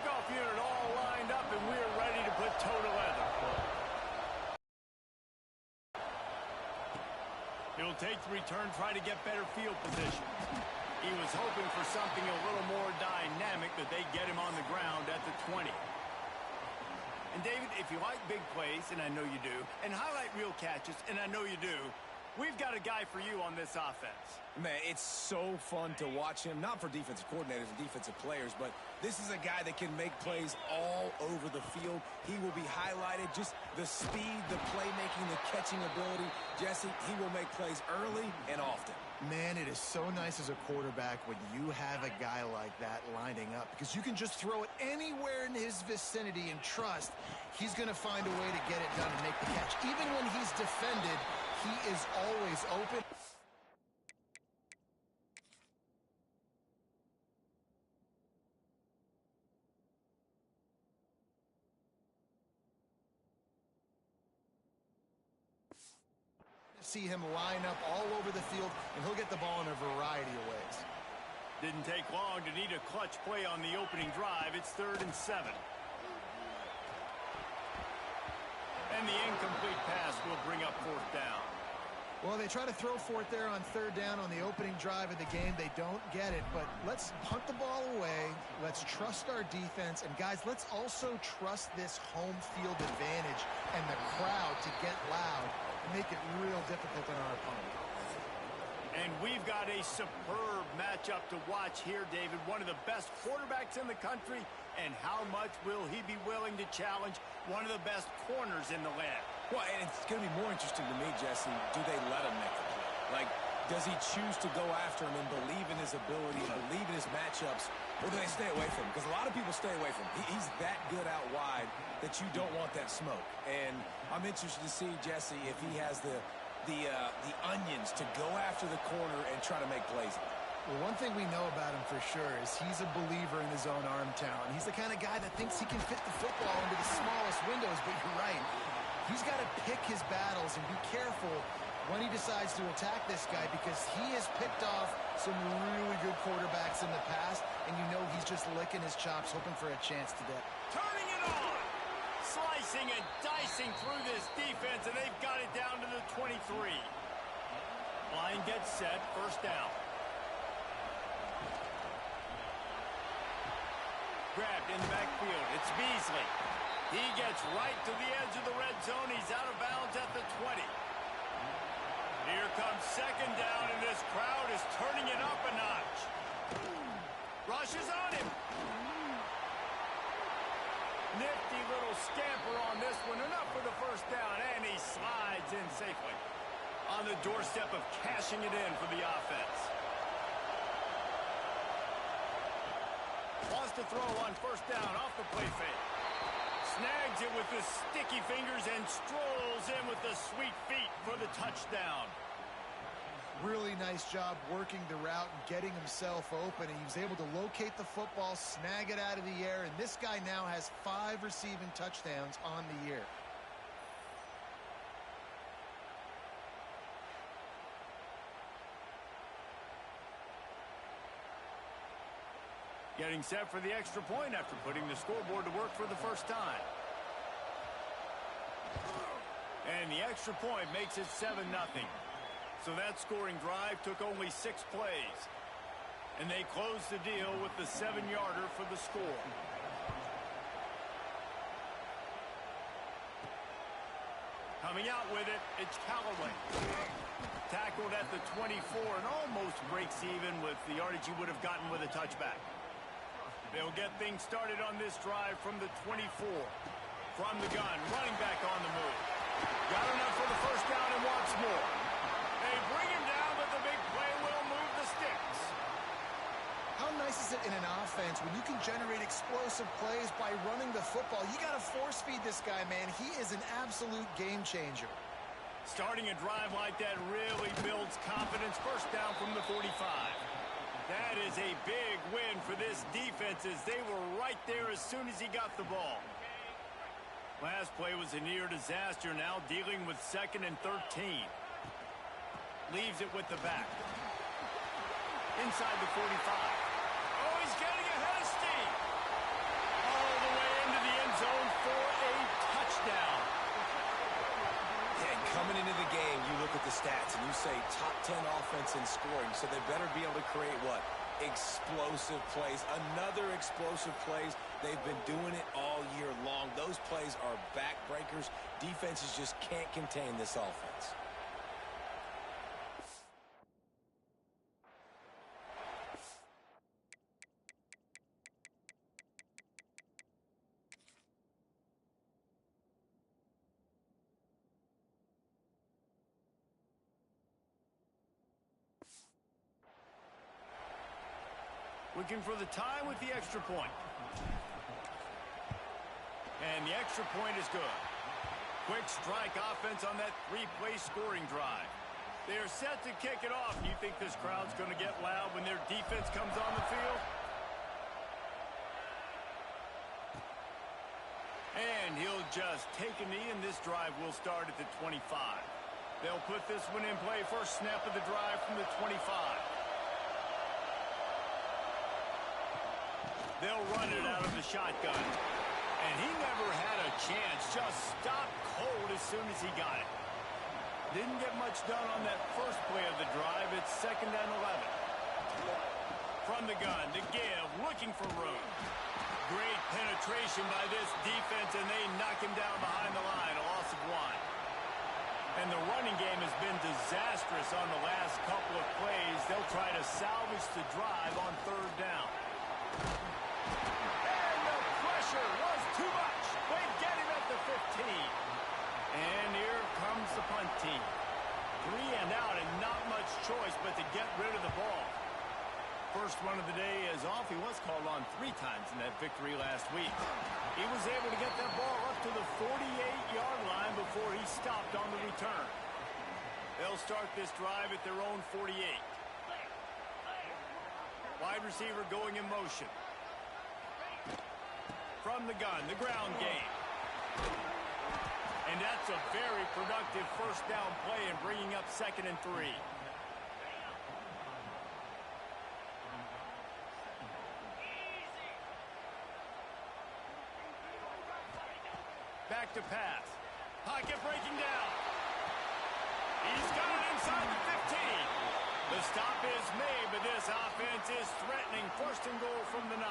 kickoff unit all lined up, and we're ready to put toe to leather. He'll take the return, try to get better field position. He was hoping for something a little more dynamic, but they get him on the ground at the 20. And David, if you like big plays, and I know you do, and highlight real catches, and I know you do, we've got a guy for you on this offense. Man, it's so fun to watch him, not for defensive coordinators and defensive players, but this is a guy that can make plays all over the field. He will be highlighted, just the speed, the playmaking, the catching ability. Jesse, he will make plays early and often. Man, it is so nice as a quarterback when you have a guy like that lining up, because you can just throw it anywhere in his vicinity and trust he's going to find a way to get it done and make the catch. Even when he's defended, he is always open. See him line up all over the field, and he'll get the ball in a variety of ways. Didn't take long to need a clutch play on the opening drive. It's 3rd and 7. And the incomplete pass will bring up 4th down. Well, they try to throw for it there on 3rd down on the opening drive of the game. They don't get it, but let's punt the ball away. Let's trust our defense. And, guys, let's also trust this home field advantage and the crowd to get loud and make it real difficult on our opponent. And we've got a superb matchup to watch here, David. One of the best quarterbacks in the country, and how much will he be willing to challenge one of the best corners in the land? Well, and it's going to be more interesting to me, Jesse, do they let him make the play? Like, does he choose to go after him and believe in his ability and believe in his matchups, or do they stay away from him? Because a lot of people stay away from him. He's that good out wide that you don't want that smoke. And I'm interested to see, Jesse, if he has the onions to go after the corner and try to make plays. Well, one thing we know about him for sure is he's a believer in his own arm talent. He's the kind of guy that thinks he can fit the football into the smallest windows, but you're right. He's got to pick his battles and be careful when he decides to attack this guy, because he has picked off some really good quarterbacks in the past, and you know he's just licking his chops, hoping for a chance today. Turning it on! Slicing and dicing through this defense, and they've got it down to the 23. Line gets set, 1st down. Grabbed in the backfield. It's Beasley. He gets right to the edge of the red zone. He's out of bounds at the 20. Here comes 2nd down, and this crowd is turning it up a notch. Rushes on him. Nifty little scamper on this one. Enough for the 1st down, and he slides in safely. On the doorstep of cashing it in for the offense. Wants to throw on 1st down off the play fake. Snags it with the sticky fingers and strolls in with the sweet feet for the touchdown. Really nice job working the route and getting himself open. And he was able to locate the football, snag it out of the air, and this guy now has 5 receiving touchdowns on the year. Getting set for the extra point after putting the scoreboard to work for the 1st time. And the extra point makes it 7-0. So that scoring drive took only 6 plays. And they closed the deal with the 7-yarder for the score. Coming out with it, it's Callaway. Tackled at the 24 and almost breaks even with the yardage he would have gotten with a touchback. They'll get things started on this drive from the 24. From the gun, running back on the move. Got enough for the 1st down and wants more. They bring him down, but the big play will move the sticks. How nice is it in an offense when you can generate explosive plays by running the football? You got to force feed this guy, man. He is an absolute game changer. Starting a drive like that really builds confidence. 1st down from the 45. That is a big win for this defense, as they were right there as soon as he got the ball. Last play was a near disaster, now dealing with 2nd and 13. Leaves it with the back. Inside the 45. Oh, he's getting ahead of steam. Oh, 10 offense in scoring, so they better be able to create what? Explosive plays. Another explosive plays. They've been doing it all year long. Those plays are backbreakers. Defenses just can't contain this offense. Looking for the tie with the extra point. And the extra point is good. Quick strike offense on that three-play scoring drive. They are set to kick it off. You think this crowd's going to get loud when their defense comes on the field? And he'll just take a knee, and this drive will start at the 25. They'll put this one in play. First snap of the drive from the 25. They'll run it out of the shotgun. And he never had a chance. Just stopped cold as soon as he got it. Didn't get much done on that first play of the drive. It's 2nd and 11. From the gun, to give, looking for room. Great penetration by this defense, and they knock him down behind the line. A loss of 1. And the running game has been disastrous on the last couple of plays. They'll try to salvage the drive on 3rd down. Was too much. They get him at the 15. And here comes the punt team. 3 and out, and not much choice but to get rid of the ball. First run of the day is off. He was called on 3 times in that victory last week. He was able to get that ball up to the 48-yard line before he stopped on the return. They'll start this drive at their own 48. Wide receiver going in motion. From the gun, the ground game. And that's a very productive first down play and bringing up 2nd and 3. Back to pass. Pocket breaking down. He's got it inside the 15. The stop is made, but this offense is threatening. 1st and goal from the 9.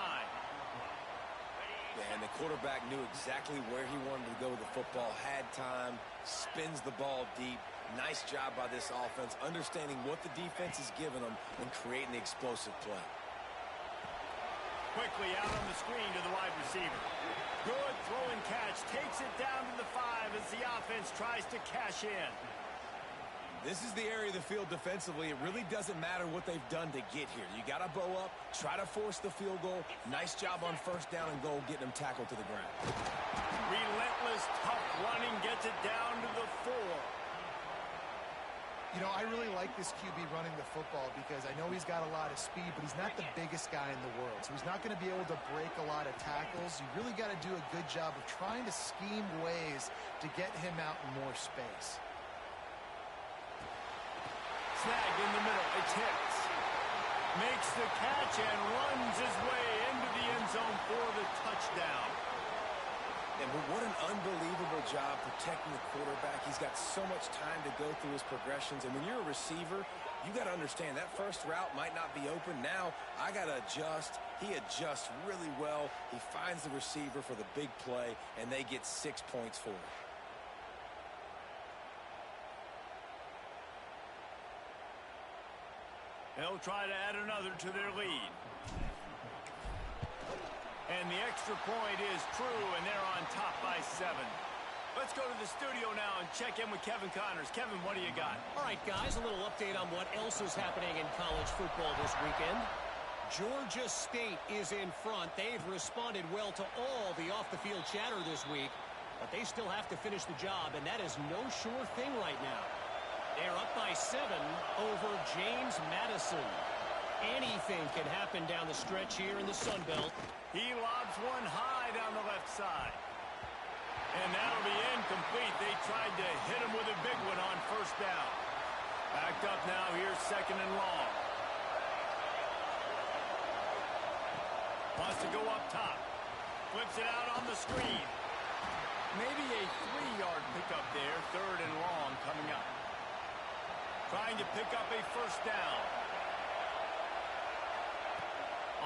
And the quarterback knew exactly where he wanted to go with the football, had time, spins the ball deep. Nice job by this offense, understanding what the defense is giving them and creating the explosive play. Quickly out on the screen to the wide receiver. Good throw and catch, takes it down to the 5 as the offense tries to cash in. This is the area of the field defensively. It really doesn't matter what they've done to get here. You got to bow up, try to force the field goal. Nice job on 1st down and goal, getting them tackled to the ground. Relentless, tough running, gets it down to the 4. You know, I really like this QB running the football because I know he's got a lot of speed, but he's not the biggest guy in the world. So he's not going to be able to break a lot of tackles. You really got to do a good job of trying to scheme ways to get him out in more space. Snagged in the middle. It's Hicks. Makes the catch and runs his way into the end zone for the touchdown. And what an unbelievable job protecting the quarterback. He's got so much time to go through his progressions. And when you're a receiver, you got to understand that first route might not be open. Now I got to adjust. He adjusts really well. He finds the receiver for the big play, and they get 6 points for it. They'll try to add another to their lead. And the extra point is true, and they're on top by 7. Let's go to the studio now and check in with Kevin Connors. Kevin, what do you got? All right, guys, a little update on what else is happening in college football this weekend. Georgia State is in front. They've responded well to all the off-the-field chatter this week, but they still have to finish the job, and that is no sure thing right now. They're up by 7 over James Madison. Anything can happen down the stretch here in the Sun Belt. He lobs one high down the left side. And that'll be incomplete. They tried to hit him with a big one on 1st down. Backed up now, here's 2nd and long. Wants to go up top. Flips it out on the screen. Maybe a 3-yard pickup there. 3rd and long coming up. Trying to pick up a first down.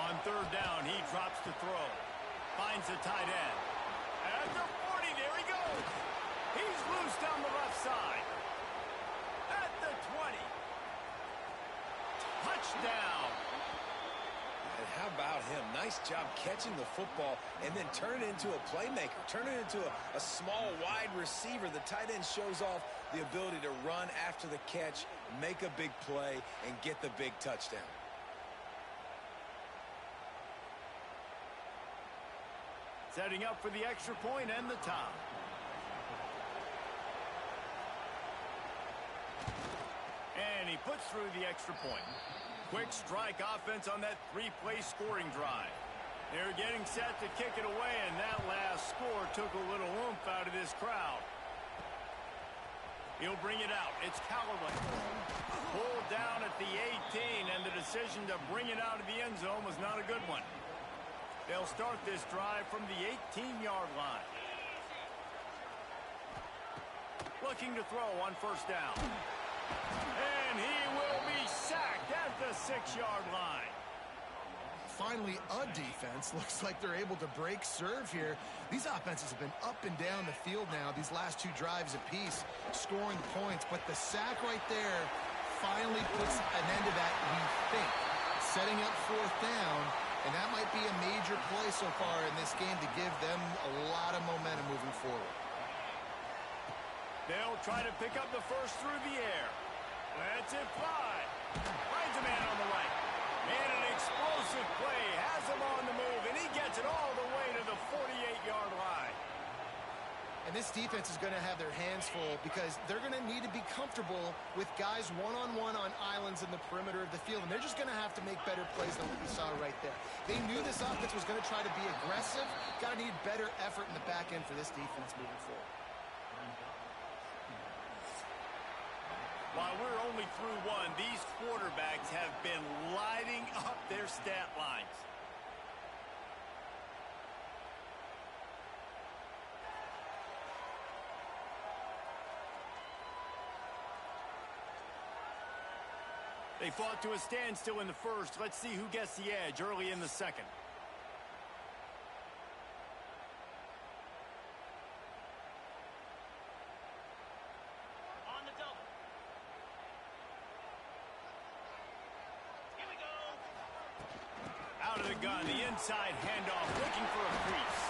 On third down, he drops to throw. Finds the tight end. At the 40, there he goes. He's loose down the left side. At the 20. Touchdown. And how about him? Nice job catching the football and then turn it into a playmaker. Turn it into a small, wide receiver. The tight end shows off the ability to run after the catch, make a big play, and get the big touchdown. Setting up for the extra point and the top. And he puts through the extra point. Quick strike offense on that three-play scoring drive. They're getting set to kick it away, and that last score took a little oomph out of this crowd. He'll bring it out. It's Callaway. Pulled down at the 18, and the decision to bring it out of the end zone was not a good one. They'll start this drive from the 18-yard line. Looking to throw on first down. And he will be sacked at the 6-yard line. Finally, a defense. Looks like they're able to break serve here. These offenses have been up and down the field now, these last two drives apiece, scoring points. But the sack right there finally puts an end to that, we think. Setting up fourth down, and that might be a major play so far in this game to give them a lot of momentum moving forward. They'll try to pick up the first through the air. Lets it fly. Finds a man on the right. And an explosive play. Has him on the move, and he gets it all the way to the 48-yard line. And this defense is going to have their hands full because they're going to need to be comfortable with guys one-on-one on islands in the perimeter of the field. And they're just going to have to make better plays than what we saw right there. They knew this offense was going to try to be aggressive. Got to need better effort in the back end for this defense moving forward. While we're only through one, these quarterbacks have been lighting up their stat lines. They fought to a standstill in the first. Let's see who gets the edge early in the second. On the double. Here we go. Out of the gun, the inside handoff, looking for a crease.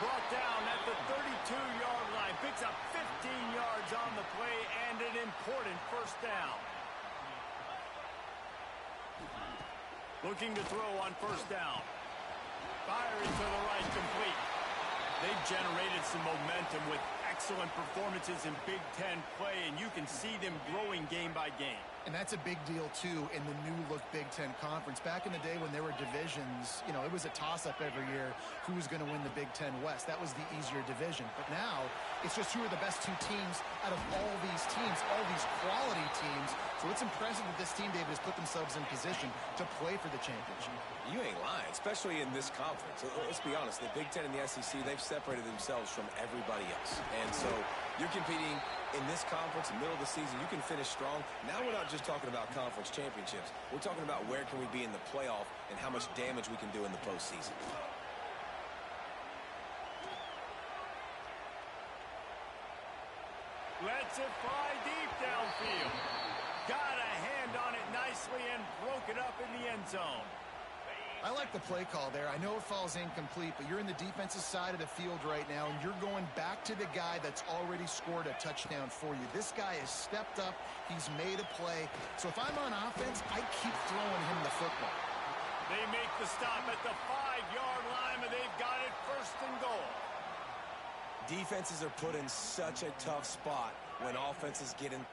Brought down at the 32-yard line. Picks up 15 yards on the play and an important first down. Looking to throw on first down. Firing to the right, complete. They've generated some momentum with excellent performances in Big Ten play, and you can see them growing game by game. And that's a big deal, too, in the new-look Big Ten Conference. Back in the day when there were divisions, you know, it was a toss-up every year who was going to win the Big Ten West. That was the easier division. But now, it's just who are the best two teams out of all these teams, all these quality teams. So it's impressive that this team, David, has put themselves in position to play for the championship. You ain't lying, especially in this conference. Let's be honest, the Big Ten and the SEC, they've separated themselves from everybody else. And so you're competing in this conference, middle of the season. You can finish strong. Now we're not just talking about conference championships. We're talking about where can we be in the playoff and how much damage we can do in the postseason. Lets it fly deep downfield. Got a hand on it nicely and broke it up in the end zone. I like the play call there. I know it falls incomplete, but you're in the defensive side of the field right now, and you're going back to the guy that's already scored a touchdown for you. This guy has stepped up. He's made a play. So if I'm on offense, I keep throwing him the football. They make the stop at the 5-yard line, and they've got it first and goal. Defenses are put in such a tough spot when offenses get in.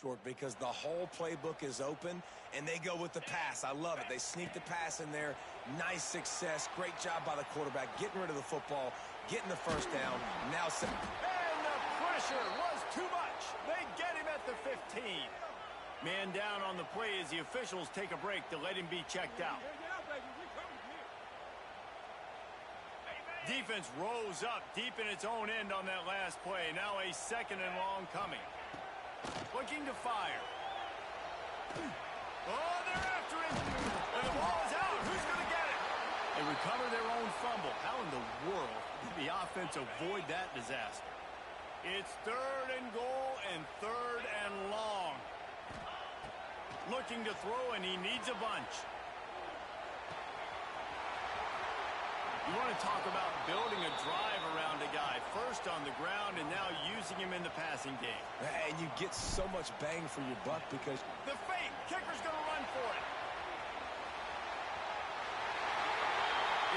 short because the whole playbook is open, and they go with the pass. I love it. They sneak the pass in there. Nice success. Great job by the quarterback getting rid of the football, getting the first down. Now, and the pressure was too much. They get him at the 15. Man down on the play as the officials take a break to let him be checked out. Defense rose up deep in its own end on that last play. Now a 2nd and long coming. Looking to fire. Oh, they're after him. And the ball is out. Who's going to get it? They recover their own fumble. How in the world did the offense avoid that disaster? It's 3rd and goal and 3rd and long. Looking to throw, and he needs a bunch. You want to talk about building a drive around a guy. First on the ground and now using him in the passing game. And you get so much bang for your buck because the fake. Kicker's going to run for it.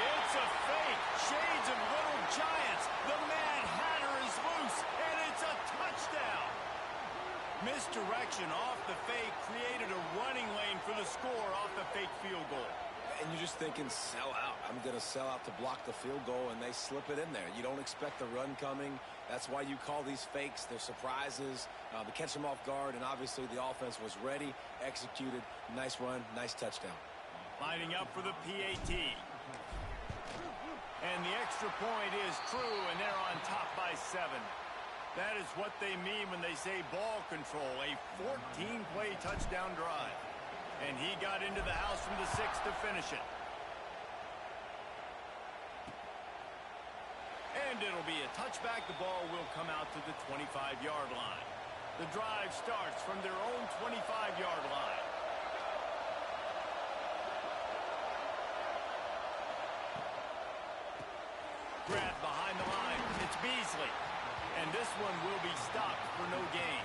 It's a fake. Shades of Little Giants. The Mad Hatter is loose, and it's a touchdown. Misdirection off the fake created a running lane for the score off the fake field goal. And you're just thinking, sell out. I'm going to sell out to block the field goal, and they slip it in there. You don't expect the run coming. That's why you call these fakes. They're surprises. They catch them off guard, and obviously the offense was ready, executed. Nice run, nice touchdown. Lining up for the PAT. And the extra point is true, and they're on top by 7. That is what they mean when they say ball control, a 14-play touchdown drive. And he got into the house from the 6 to finish it. And it'll be a touchback. The ball will come out to the 25-yard line. The drive starts from their own 25-yard line. Grab behind the line. It's Beasley. And this one will be stopped for no gain.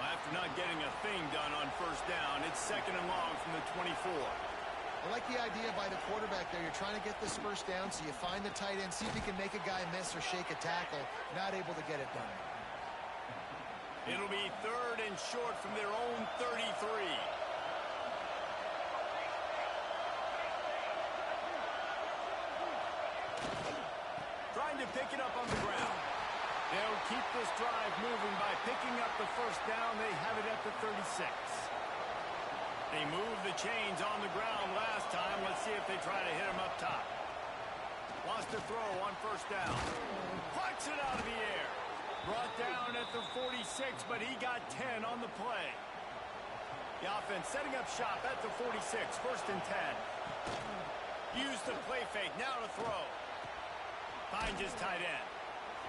After not getting a thing done on first down, it's 2nd and long from the 24. I like the idea by the quarterback there. You're trying to get this first down, so you find the tight end, see if you can make a guy miss or shake a tackle. Not able to get it done. It'll be 3rd and short from their own 33. Trying to pick it up on the ground. They'll keep this drive moving by picking up the first down. They have it at the 36. They moved the chains on the ground last time. Let's see if they try to hit him up top. Lost a throw on first down. Plucks it out of the air. Brought down at the 46, but he got 10 on the play. The offense setting up shop at the 46. 1st and 10. Use the play fake. Now to throw. Finds his tight end.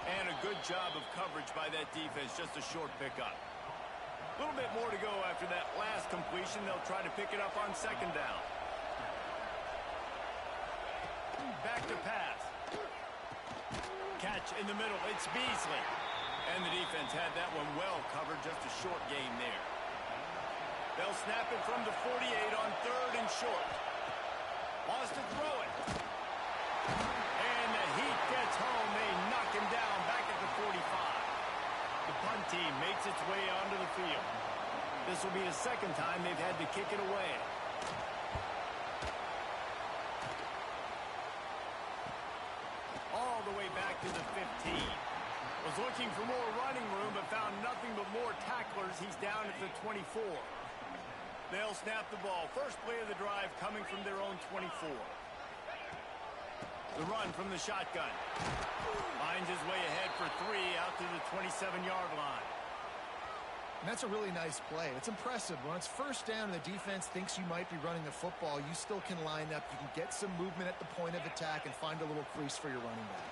And a good job of coverage by that defense. Just a short pickup. A little bit more to go after that last completion. They'll try to pick it up on 2nd down. Back to pass. Catch in the middle. It's Beasley. And the defense had that one well covered. Just a short gain there. They'll snap it from the 48 on 3rd and short. Wants to throw it. And the Heat gets home. They knock him down back at the 45. The punt team makes its way onto the field. This will be the 2nd time they've had to kick it away. All the way back to the 15. Was looking for more running room, but found nothing but more tacklers. He's down at the 24. They'll snap the ball. First play of the drive coming from their own 24. The run from the shotgun. Finds his way ahead for 3 out to the 27-yard line. And that's a really nice play. It's impressive. When it's first down and the defense thinks you might be running the football, you still can line up. You can get some movement at the point of attack and find a little crease for your running back.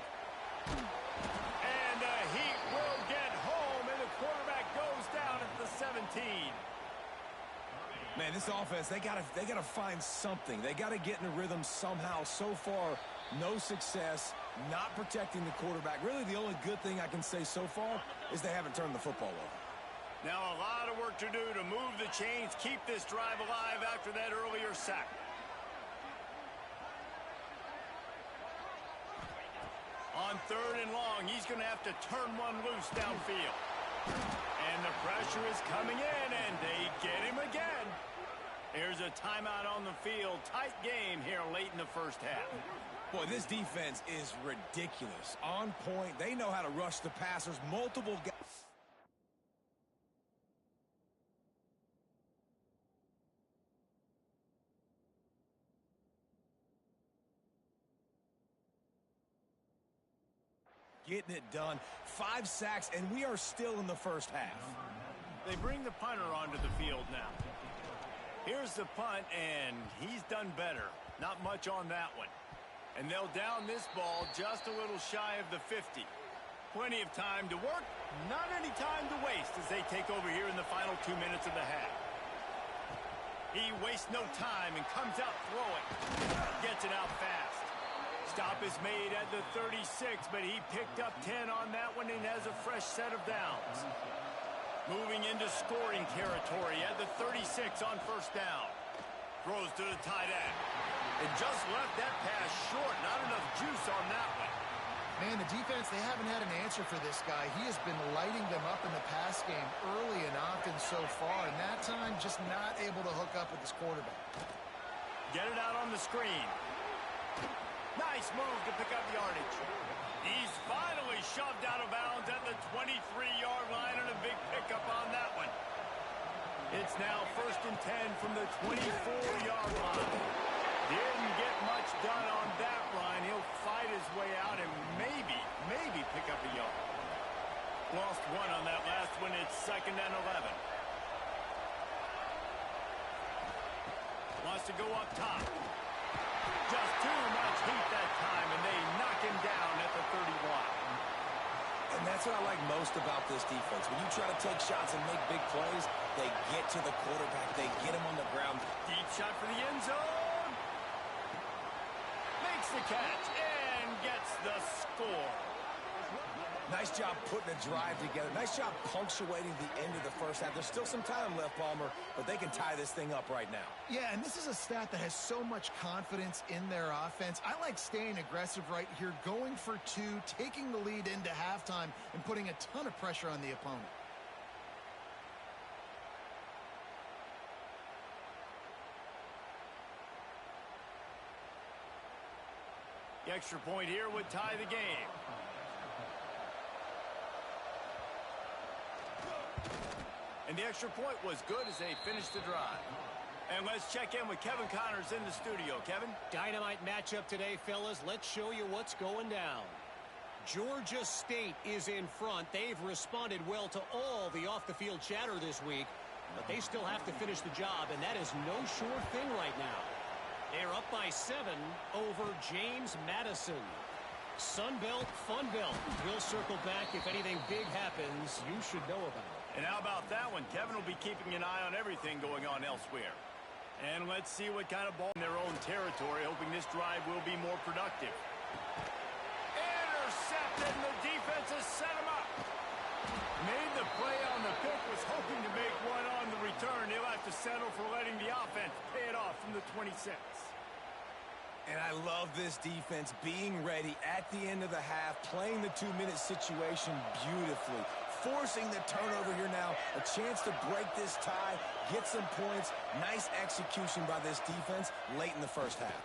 And the Heat will get home, and the quarterback goes down at the 17. Man, this offense, they gotta find something. They gotta get in a rhythm somehow. So far, no success, not protecting the quarterback. Really, the only good thing I can say so far is they haven't turned the football over. Now a lot of work to do to move the chains, keep this drive alive after that earlier sack. On 3rd and long, he's going to have to turn one loose downfield. And the pressure is coming in, and they get him again. Here's a timeout on the field. Tight game here late in the first half. Boy, this defense is ridiculous. On point. They know how to rush the passers. Multiple guys. Getting it done. 5 sacks, and we are still in the first half. They bring the punter onto the field now. Here's the punt, and he's done better. Not much on that one. And they'll down this ball just a little shy of the 50. Plenty of time to work, not any time to waste as they take over here in the final 2 minutes of the half. He wastes no time and comes out throwing. Gets it out fast. Stop is made at the 36, but he picked up 10 on that one and has a fresh set of downs. Moving into scoring territory at the 36 on first down. Throws to the tight end. And just left that pass short. Not enough juice on that one. Man, the defense, they haven't had an answer for this guy. He has been lighting them up in the pass game early and often so far, and that time just not able to hook up with his quarterback. Get it out on the screen. Nice move to pick up yardage. He's finally shoved out of bounds at the 23-yard line and a big pickup on that one. It's now 1st and 10 from the 24-yard line. Didn't get much done on that run. He'll fight his way out and maybe pick up a yard. Lost one on that last one. It's 2nd and 11. Wants to go up top. Just too much heat that time, and they knock him down at the 31. And that's what I like most about this defense. When you try to take shots and make big plays, they get to the quarterback. They get him on the ground. Deep shot for the end zone. Makes the catch and gets the score. Nice job putting a drive together. Nice job punctuating the end of the first half. There's still some time left, Palmer, but they can tie this thing up right now. Yeah, and this is a stat that has so much confidence in their offense. I like staying aggressive right here, going for 2, taking the lead into halftime, and putting a ton of pressure on the opponent. The extra point here would tie the game. And the extra point was good as they finished the drive. And let's check in with Kevin Connors in the studio. Kevin? Dynamite matchup today, fellas. Let's show you what's going down. Georgia State is in front. They've responded well to all the off-the-field chatter this week, but they still have to finish the job, and that is no sure thing right now. They're up by 7 over James Madison. Sunbelt, Funbelt. We'll circle back if anything big happens you should know about. And how about that one? Kevin will be keeping an eye on everything going on elsewhere. And let's see what kind of ball in their own territory, hoping this drive will be more productive. Intercepted, and the defense has set him up. Made the play on the pick, was hoping to make one on the return. He'll have to settle for letting the offense pay it off from the 26. And I love this defense being ready at the end of the half, playing the 2-minute situation beautifully, forcing the turnover here now, a chance to break this tie, get some points. Nice execution by this defense late in the first half.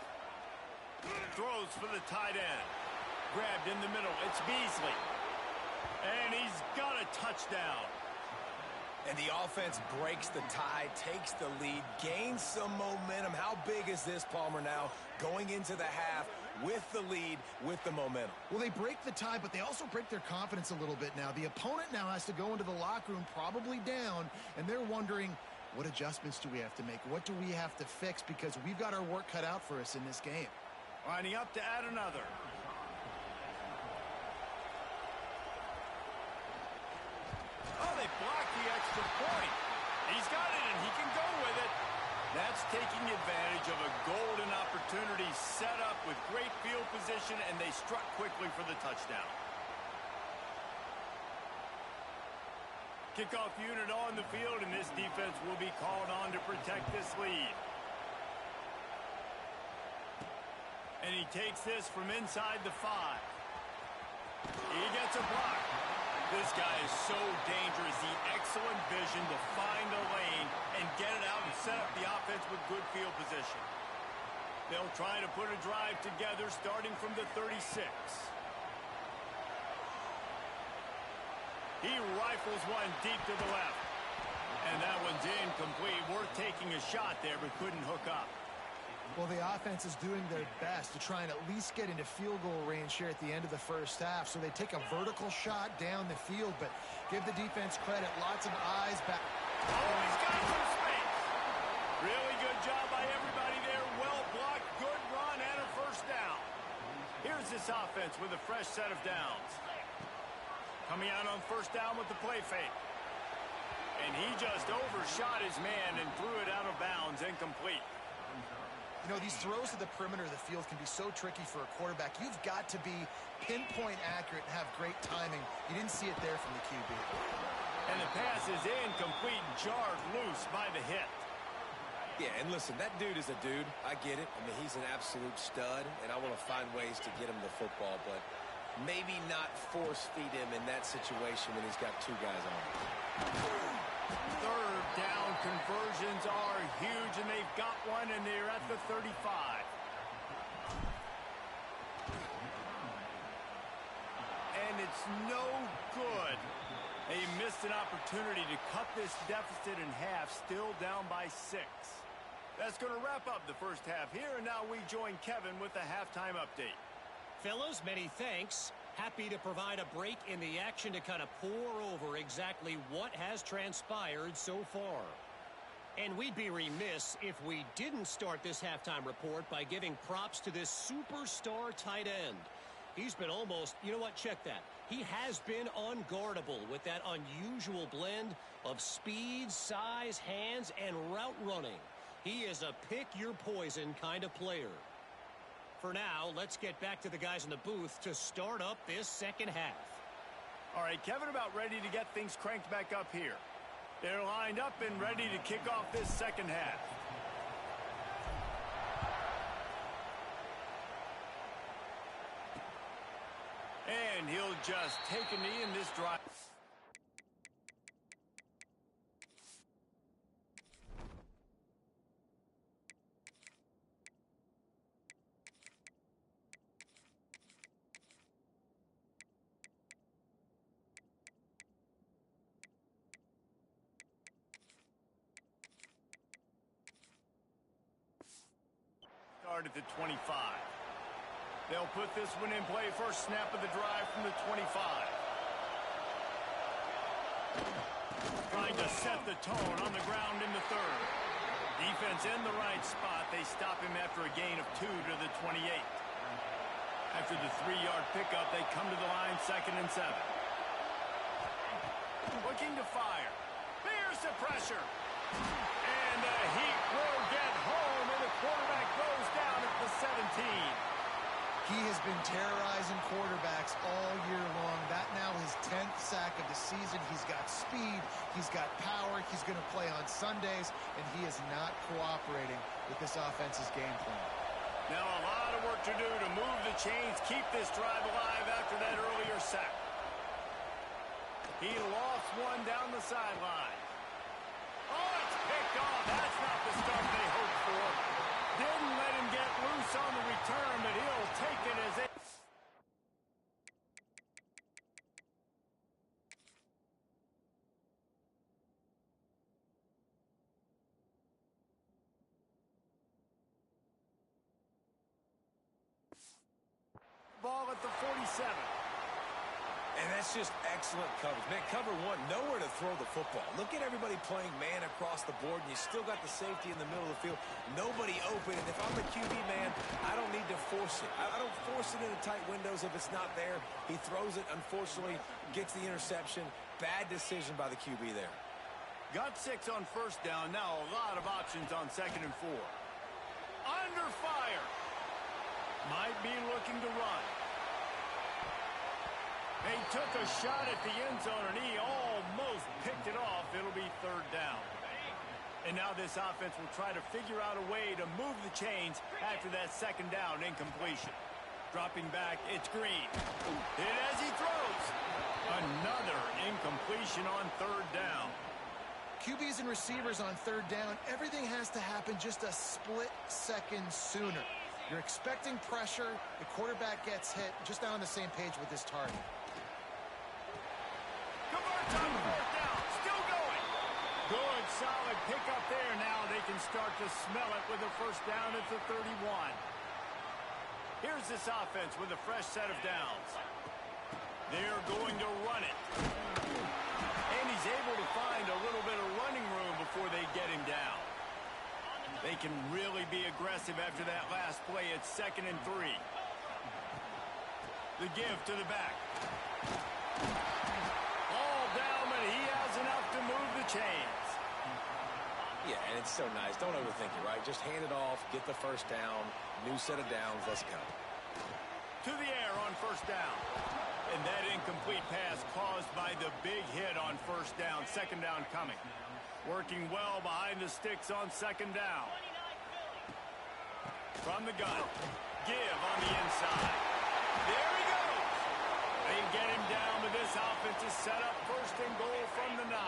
Throws for the tight end. Grabbed in the middle. It's Beasley. And he's got a touchdown. And the offense breaks the tie, takes the lead, gains some momentum. How big is this, Palmer, now going into the half with the lead, with the momentum? Well, they break the tie, but they also break their confidence a little bit now. The opponent now has to go into the locker room probably down, and they're wondering, what adjustments do we have to make? What do we have to fix? Because we've got our work cut out for us in this game. Lining up to add another. Oh, they blocked the extra point. He's got it, and he can go with it. That's taking advantage of a golden opportunity set up with great field position, and they struck quickly for the touchdown. Kickoff unit on the field, and this defense will be called on to protect this lead. And he takes this from inside the 5. He gets a block. This guy is so dangerous. The excellent vision to find a lane and get it out and set up the offense with good field position. They'll try to put a drive together starting from the 36. He rifles one deep to the left. And that one's incomplete. Worth taking a shot there, but couldn't hook up. Well, the offense is doing their best to try and at least get into field goal range here at the end of the first half. So they take a vertical shot down the field, but give the defense credit. Lots of eyes back. Oh, he's got some space. Really good job by everybody there. Well blocked, good run, and a first down. Here's this offense with a fresh set of downs. Coming out on first down with the play fake. And he just overshot his man and threw it out of bounds, incomplete. You know, these throws to the perimeter of the field can be so tricky for a quarterback. You've got to be pinpoint accurate and have great timing. You didn't see it there from the QB. And the pass is incomplete, jarred loose by the hit. Yeah, and listen, that dude is a dude. I get it. I mean, he's an absolute stud, and I want to find ways to get him the football, but maybe not force feed him in that situation when he's got two guys on him. Third down conversions are huge, and they've got one, and they're at the 35. And it's no good. They missed an opportunity to cut this deficit in half, still down by 6. That's going to wrap up the first half here, and now we join Kevin with the halftime update. Fellas, many thanks. Happy to provide a break in the action to kind of pour over exactly what has transpired so far. And we'd be remiss if we didn't start this halftime report by giving props to this superstar tight end. He's been almost, you know what, check that. He has been unguardable with that unusual blend of speed, size, hands, and route running. He is a pick-your-poison kind of player. For now, let's get back to the guys in the booth to start up this second half. All right, Kevin, about ready to get things cranked back up here. They're lined up and ready to kick off this second half. And he'll just take a knee in this drive. At the 25. They'll put this one in play. First snap of the drive from the 25. Trying to set the tone on the ground in the third. Defense in the right spot. They stop him after a gain of 2 to the 28. After the 3-yard pickup, they come to the line, 2nd and 7. Looking to fire. There's the pressure. And the heat will get home, and the quarterback goes down at the 17. He has been terrorizing quarterbacks all year long. That now his 10th sack of the season. He's got speed. He's got power. He's going to play on Sundays, and he is not cooperating with this offense's game plan. Now a lot of work to do to move the chains, keep this drive alive after that earlier sack. He lost one down the sideline. Oh, it's picked off. That's not the stuff they hoped for. Didn't let him get loose on the return, but he'll take it as it. Ball at the 47. And that's just excellent coverage. Man, cover one, nowhere to throw the football. Look at everybody playing man across the board, and you still got the safety in the middle of the field. Nobody open, and if I'm a QB, man, I don't need to force it. I don't force it into tight windows if it's not there. He throws it, unfortunately, gets the interception. Bad decision by the QB there. Got 6 on first down. Now a lot of options on 2nd and 4. Under fire. Might be looking to run. They took a shot at the end zone, and he almost picked it off. It'll be 3rd down. And now this offense will try to figure out a way to move the chains after that 2nd down incompletion. Dropping back, it's Green. Hit as he throws. Another formation on third down. QBs and receivers on third down, everything has to happen just a split second sooner. You're expecting pressure, the quarterback gets hit, just not on the same page with his target. Converts on fourth down, still going. Good, solid pickup there. Now they can start to smell it with a first down at the 31. Here's this offense with a fresh set of downs. They're going to run it. And he's able to find a little bit of running room before they get him down. They can really be aggressive after that last play. It's 2nd and 3. The give to the back. All down, but he has enough to move the chains. Yeah, and it's so nice. Don't overthink it, right? Just hand it off, get the first down, new set of downs, let's go. To the air on first down. And that incomplete pass caused by the big hit on first down. 2nd down coming. Working well behind the sticks on 2nd down. From the gun. Give on the inside. There he goes. They get him down, but this offense is set up 1st and goal from the 9.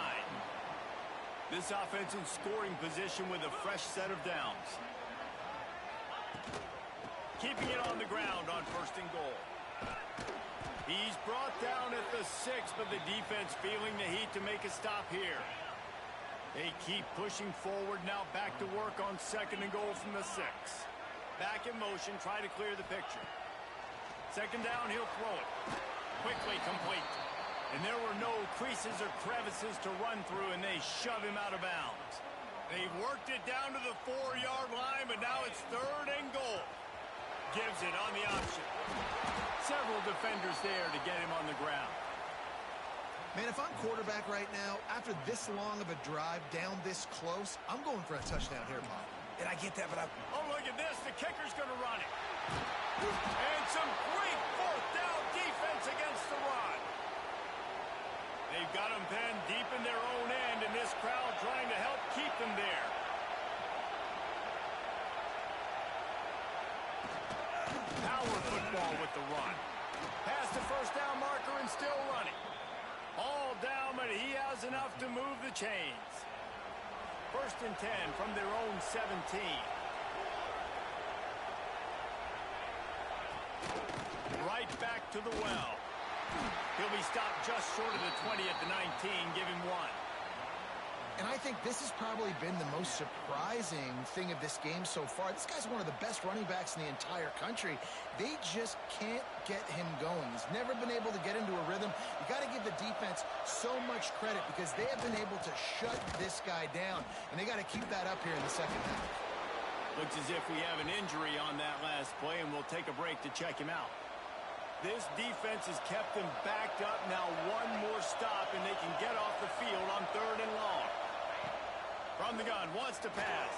This offense in scoring position with a fresh set of downs. Keeping it on the ground on 1st and goal. He's brought down at the 6, but the defense feeling the heat to make a stop here. They keep pushing forward, now back to work on 2nd and goal from the 6. Back in motion, try to clear the picture. 2nd down, he'll throw it. Quickly complete. And there were no creases or crevices to run through, and they shove him out of bounds. They've worked it down to the 4-yard line, but now it's 3rd and goal. Gives it on the option. Several defenders there to get him on the ground. Man, if I'm quarterback right now, after this long of a drive down this close, I'm going for a touchdown here, Bob. And I get that, but Oh, look at this. The kicker's going to run it. And some great 4th down defense against the run. They've got them penned deep in their own end, and this crowd trying to help keep them there. Power football with the run. Past the first down marker and still running. All down, but he has enough to move the chains. 1st and 10 from their own 17. Right back to the well. He'll be stopped just short of the 20 at the 19. Give him 1. And I think this has probably been the most surprising thing of this game so far. This guy's one of the best running backs in the entire country. They just can't get him going. He's never been able to get into a rhythm. You got to give the defense so much credit because they have been able to shut this guy down, and they got to keep that up here in the 2nd half. Looks as if we have an injury on that last play, and we'll take a break to check him out. This defense has kept them backed up. Now 1 more stop, and they can get off the field on 3rd and long. From the gun, wants to pass.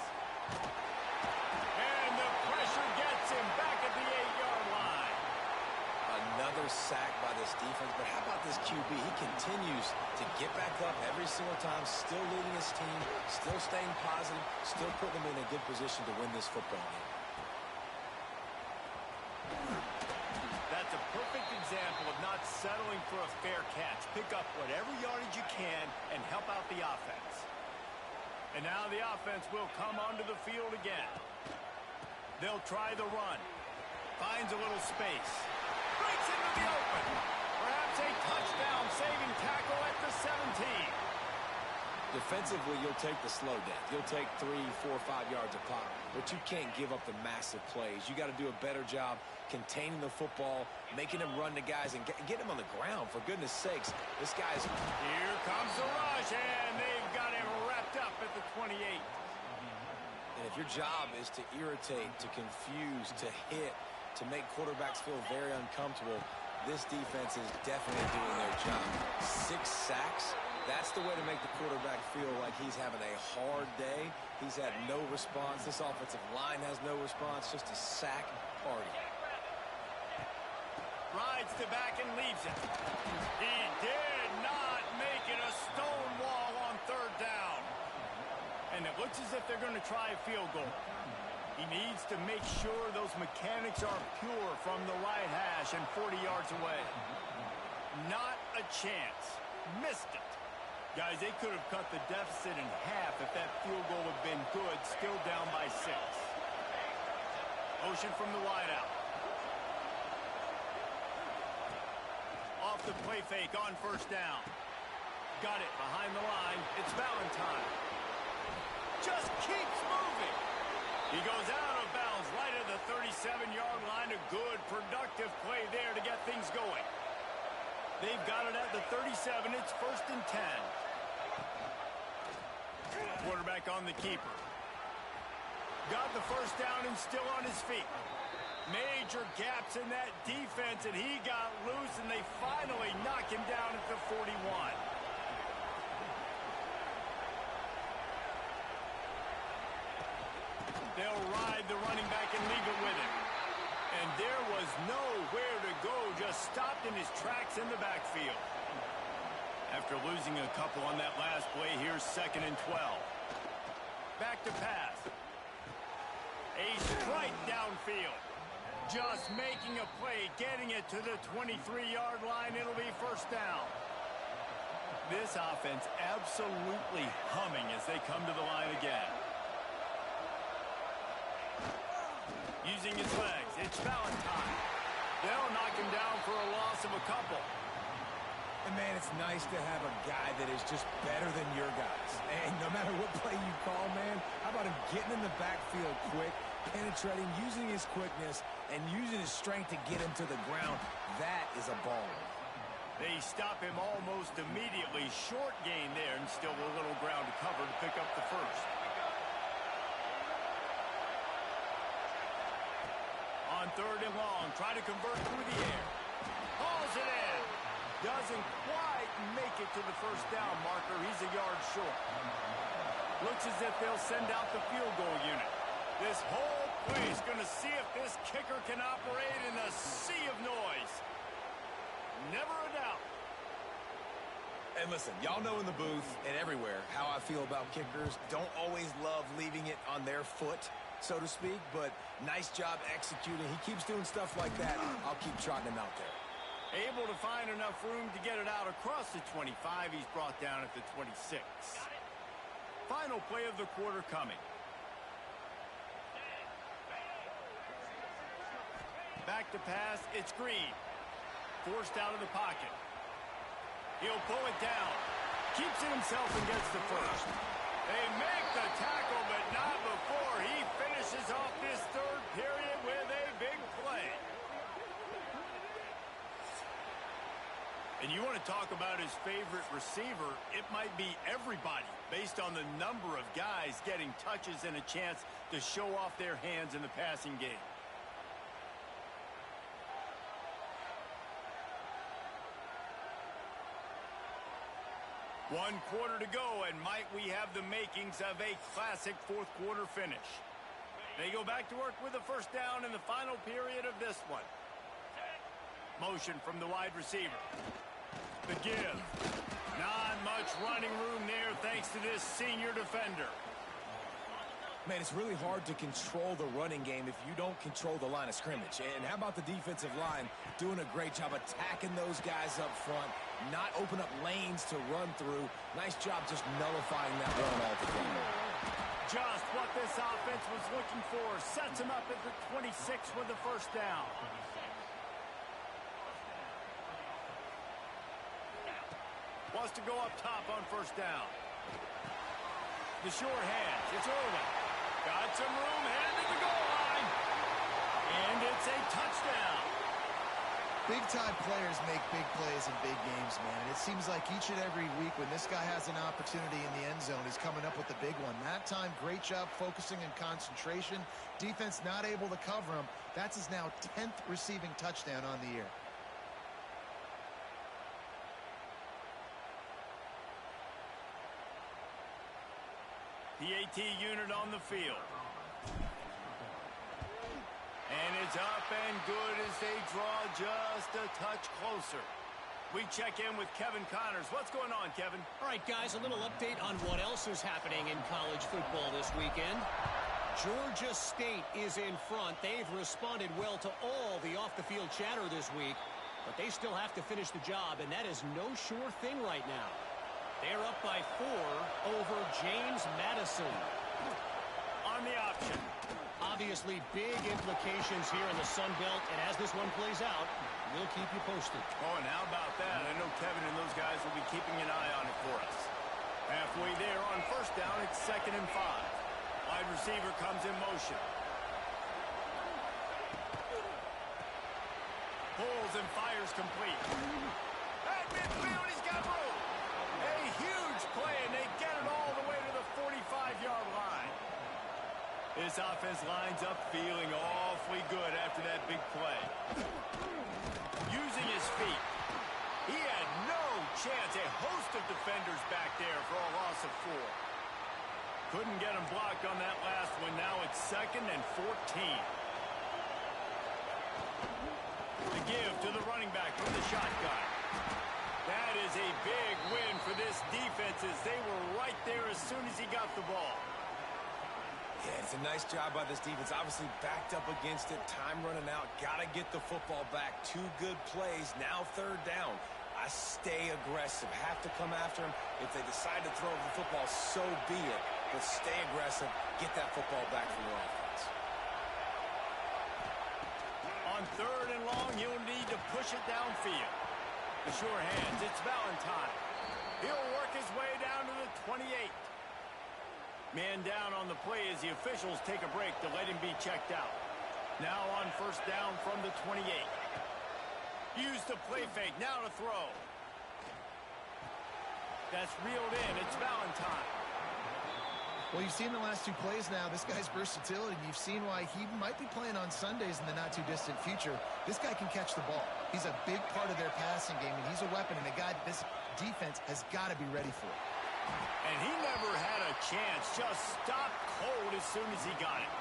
And the pressure gets him back at the 8-yard line. another sack by this defense. But how about this QB? He continues to get back up every single time, still leading his team, still staying positive, still putting them in a good position to win this football game. That's a perfect example of not settling for a fair catch. Pick up whatever yardage you can and help out the offense. And now the offense will come onto the field again. They'll try the run. Finds a little space. Breaks into the open. Perhaps a touchdown-saving tackle at the 17. Defensively, you'll take the slow death. You'll take 3, 4, 5 yards a pop, but you can't give up the massive plays. You got to do a better job containing the football, making them run to guys, and get them on the ground, for goodness sakes. This guy's... Here comes the rush, and they've got him wrapped up at the 28. And if your job is to irritate, to confuse, to hit, to make quarterbacks feel very uncomfortable, this defense is definitely doing their job. 6 sacks. That's the way to make the quarterback feel like he's having a hard day. He's had no response. This offensive line has no response. Just a sack party. Rides to back and leaves it. He did not make it a stone wall on 3rd down. And it looks as if they're going to try a field goal. He needs to make sure those mechanics are pure from the right hash and 40 yards away. Not a chance. Missed it. Guys, they could have cut the deficit in half if that field goal had been good, still down by 6. Motion from the wideout. Off the play fake on first down. Got it behind the line. It's Valentine. Just keeps moving. He goes out of bounds right at the 37-yard line. A good, productive play there to get things going. They've got it at the 37. It's 1st and 10. Quarterback on the keeper. Got the first down and still on his feet. Major gaps in that defense, and he got loose, and they finally knock him down at the 41. They'll ride the running back and leave it with him. And there was nowhere to go, just stopped in his tracks in the backfield. After losing a couple on that last play, here's 2nd and 12. Back to pass. A strike downfield. Just making a play, getting it to the 23-yard line. It'll be 1st down. This offense absolutely humming as they come to the line again. Using his legs, it's Valentine. They'll knock him down for a loss of a couple. And, man, it's nice to have a guy that is just better than your guys. And no matter what play you call, man, how about him getting in the backfield quick, penetrating, using his quickness, and using his strength to get him to the ground? That is a ball. They stop him almost immediately. Short gain there, and still a little ground to cover to pick up the first. On 3rd and long, try to convert through the air. Hauls it in. Doesn't quite make it to the 1st down marker. He's a yard short. Looks as if they'll send out the field goal unit. This whole play is going to see if this kicker can operate in a sea of noise. Never a doubt. And listen, y'all know in the booth and everywhere how I feel about kickers. Don't always love leaving it on their foot, so to speak, but nice job executing. He keeps doing stuff like that. I'll keep trotting him out there. Able to find enough room to get it out across the 25. He's brought down at the 26. Final play of the quarter coming. Back to pass. It's Green. Forced out of the pocket. He'll pull it down. Keeps it himself and gets the first. They make the tackle, but not before he finishes off this 3rd period with a big play. And you want to talk about his favorite receiver, it might be everybody based on the number of guys getting touches and a chance to show off their hands in the passing game. One quarter to go, and might we have the makings of a classic 4th quarter finish. They go back to work with a 1st down in the final period of this one. Motion from the wide receiver. The give. Not much running room there thanks to this senior defender. Man, it's really hard to control the running game if you don't control the line of scrimmage. And how about the defensive line doing a great job attacking those guys up front, not open up lanes to run through. Nice job just nullifying that run altogether. Just what this offense was looking for. Sets him up at the 26 with the 1st down. Wants to go up top on 1st down. The short hands. It's Irwin. Got some room, headed to the goal line. And it's a touchdown. Big-time players make big plays in big games, man. It seems like each and every week when this guy has an opportunity in the end zone, he's coming up with the big one. That time, great job focusing and concentration. Defense not able to cover him. That's his now 10th receiving touchdown on the year. PAT unit on the field. And it's up and good as they draw just a touch closer. We check in with Kevin Connors. What's going on, Kevin? All right, guys, a little update on what else is happening in college football this weekend. Georgia State is in front. They've responded well to all the off-the-field chatter this week, but they still have to finish the job, and that is no sure thing right now. They're up by 4 over James Madison. On the option. Obviously, big implications here in the Sun Belt, and as this one plays out, we'll keep you posted. Oh, and how about that? I know Kevin and those guys will be keeping an eye on it for us. Halfway there on first down, it's 2nd and 5. Wide receiver comes in motion. Pulls and fires complete. At midfield, he's got room. A huge play, and they get it all the way to the 45-yard line. This offense lines up feeling awfully good after that big play. Using his feet. He had no chance. A host of defenders back there for a loss of 4. Couldn't get him blocked on that last one. Now it's 2nd and 14. The give to the running back from the shotgun. That is a big win for this defense as they were right there as soon as he got the ball. Yeah, it's a nice job by this defense. Obviously backed up against it. Time running out. Got to get the football back. 2 good plays. Now 3rd down. I stay aggressive. Have to come after him. If they decide to throw the football, so be it. But stay aggressive. Get that football back for your offense. On 3rd and long, he'll need to push it downfield. The sure hands. It's Valentine. He'll work his way down to the 28. Man down on the play as the officials take a break to let him be checked out. Now on first down from the 28. Use the play fake. Now to throw. That's reeled in. It's Valentine. Well, you've seen the last 2 plays now. This guy's versatility. You've seen why he might be playing on Sundays in the not-too-distant future. This guy can catch the ball. He's a big part of their passing game, and he's a weapon and a guy that this defense has got to be ready for. And he never had a chance. Just stopped cold as soon as he got it.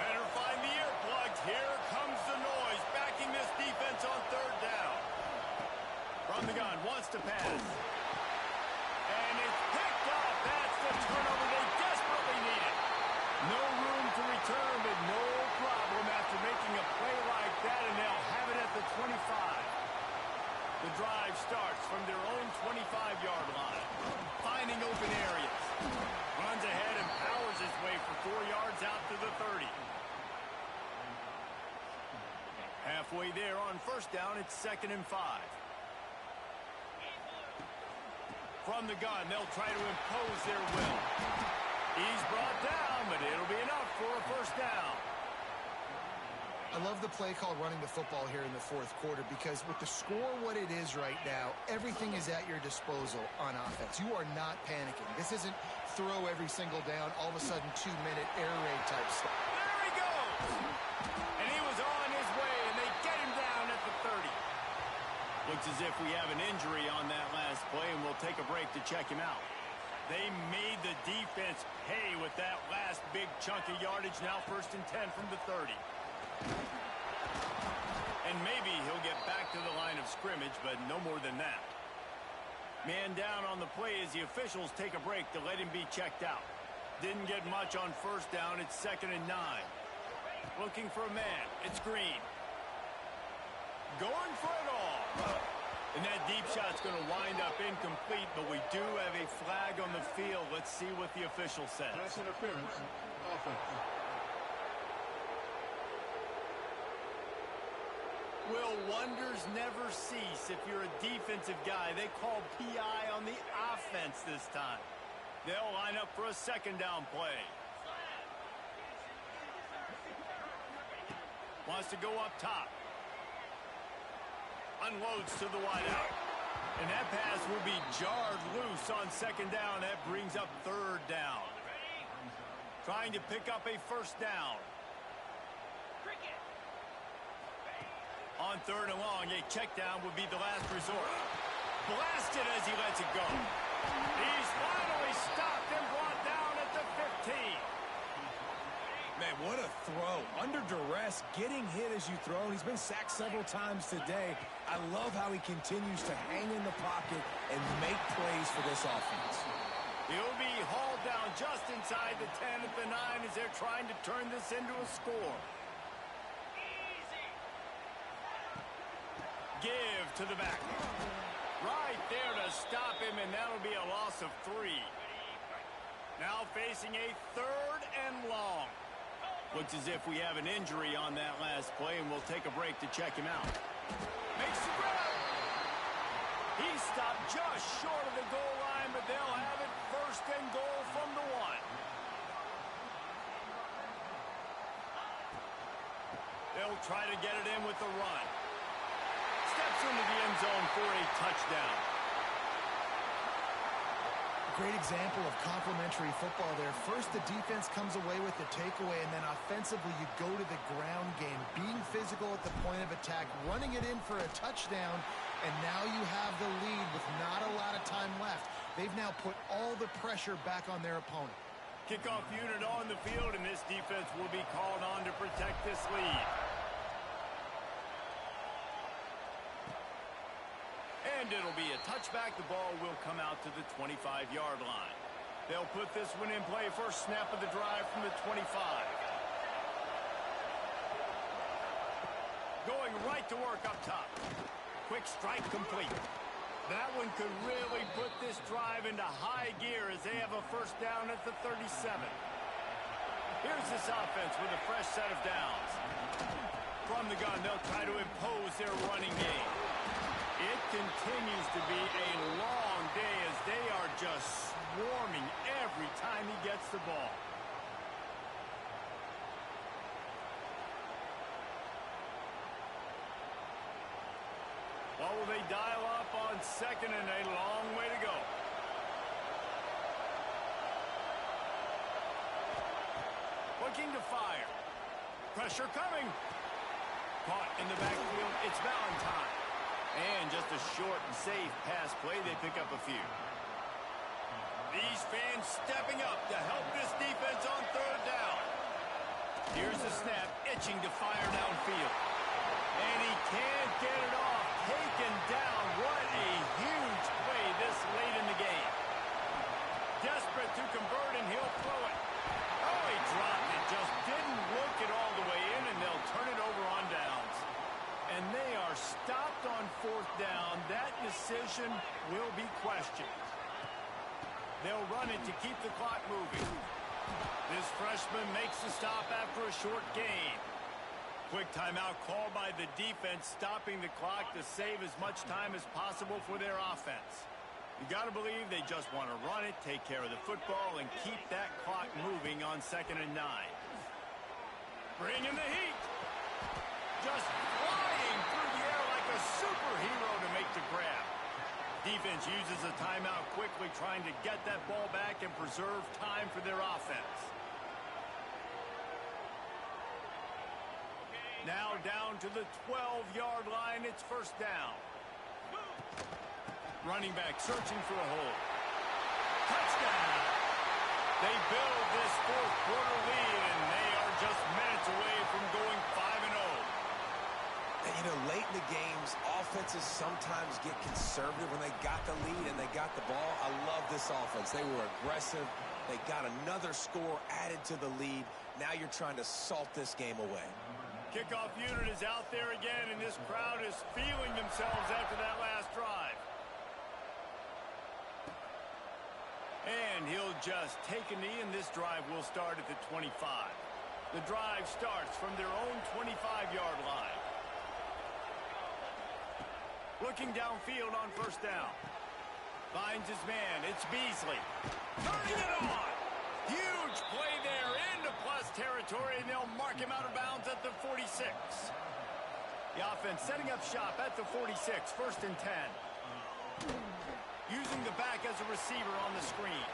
Better find the earplugs. Here comes the noise, backing this defense on 3rd down. From the gun, wants to pass. And it's picked up. That's the turnover they desperately needed. No room to return, but no problem after making a play like that, and they'll have it at the 25. The drive starts from their own 25-yard line. Finding open areas. Runs ahead and powers his way for 4 yards out to the 30. Halfway there on first down, it's 2nd and 5. From the gun, they'll try to impose their will. He's brought down, but it'll be enough for a first down. I love the play call running the football here in the 4th quarter because with the score what it is right now, everything is at your disposal on offense. You are not panicking. This isn't throw every single down, all of a sudden 2-minute air raid type stuff. There he goes! And he was on his way, and they get him down at the 30. Looks as if we have an injury on that last play, and we'll take a break to check him out. They made the defense pay with that last big chunk of yardage. Now 1st and 10 from the 30. And maybe he'll get back to the line of scrimmage, but no more than that. Man down on the play as the officials take a break to let him be checked out. Didn't get much on first down. It's 2nd and 9. Looking for a man. It's Green. Going for it all. And that deep shot's going to wind up incomplete, but we do have a flag on the field. Let's see what the official says. Pass interference. Offense. Will wonders never cease if you're a defensive guy. They call PI on the offense this time. They'll line up for a 2nd down play. Wants to go up top. Unloads to the wideout. And that pass will be jarred loose on 2nd down. That brings up 3rd down. Trying to pick up a first down. On 3rd and long, a check down would be the last resort. Blasted as he lets it go. He's finally stopped and brought down at the 15. Man, what a throw. Under duress, getting hit as you throw. He's been sacked several times today. I love how he continues to hang in the pocket and make plays for this offense. He'll be hauled down just inside the 10 at the 9 as they're trying to turn this into a score. Give to the back. Right there to stop him, and that'll be a loss of 3. Now facing a 3rd and long. Looks as if we have an injury on that last play, and we'll take a break to check him out. Makes the grab. He stopped just short of the goal line, but they'll have it 1st and goal from the 1. They'll try to get it in with the run. Steps into the end zone for a touchdown. Great example of complementary football there. First, the defense comes away with the takeaway, and then offensively, you go to the ground game, being physical at the point of attack, running it in for a touchdown, and now you have the lead with not a lot of time left. They've now put all the pressure back on their opponent. Kickoff unit on the field, and this defense will be called on to protect this lead. And it'll be a touchback. The ball will come out to the 25-yard line. They'll put this one in play. First snap of the drive from the 25. Going right to work up top. Quick strike complete. That one could really put this drive into high gear as they have a first down at the 37. Here's this offense with a fresh set of downs. From the gun, they'll try to impose their running game. It continues to be a long day as they are just swarming every time he gets the ball. What will they dial up on 2nd and a long way to go? Looking to fire. Pressure coming. Caught in the backfield. It's Valentine. And just a short and safe pass play. They pick up a few. These fans stepping up to help this defense on 3rd down. Here's the snap, itching to fire downfield. And he can't get it off. Taken down. What a huge play this late in the game. Desperate to convert, and he'll throw it. Oh, he dropped it. Just didn't look it all the way in, and they'll turn it over on downs. And they are stopped on 4th down. That decision will be questioned. They'll run it to keep the clock moving. This freshman makes the stop after a short gain. Quick timeout called by the defense, stopping the clock to save as much time as possible for their offense. You got to believe they just want to run it, take care of the football, and keep that clock moving on 2nd and 9. Bring in the heat. Just flying through the air like a superhero to make the grab. Defense uses a timeout quickly, trying to get that ball back and preserve time for their offense. Now down to the 12-yard line. It's 1st down. Running back searching for a hole. Touchdown. They build this 4th quarter lead, and they are just minutes away from going 5-0. And, you know, late in the games, offenses sometimes get conservative when they got the lead and they got the ball. I love this offense. They were aggressive. They got another score added to the lead. Now you're trying to salt this game away. Kickoff unit is out there again, and this crowd is feeling themselves after that last drive. And he'll just take a knee, and this drive will start at the 25. The drive starts from their own 25-yard line. Looking downfield on 1st down. Finds his man. It's Beasley. Turning it on. Huge play there into plus territory, and they'll mark him out of bounds at the 46. The offense setting up shop at the 46, 1st and 10. Using the back as a receiver on the screen.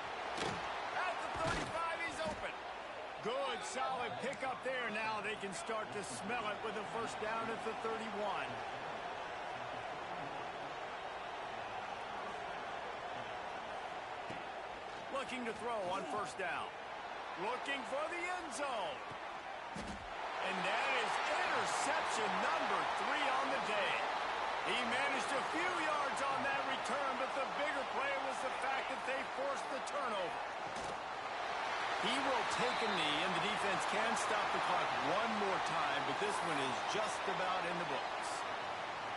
At the 35, he's open. Good, solid pickup there. Now they can start to smell it with a 1st down at the 31. Looking to throw on 1st down. Looking for the end zone. And that is interception number 3 on the day. He managed a few yards on that return, but the bigger play was the fact that they forced the turnover. He will take a knee, and the defense can stop the clock one more time, but this one is just about in the books.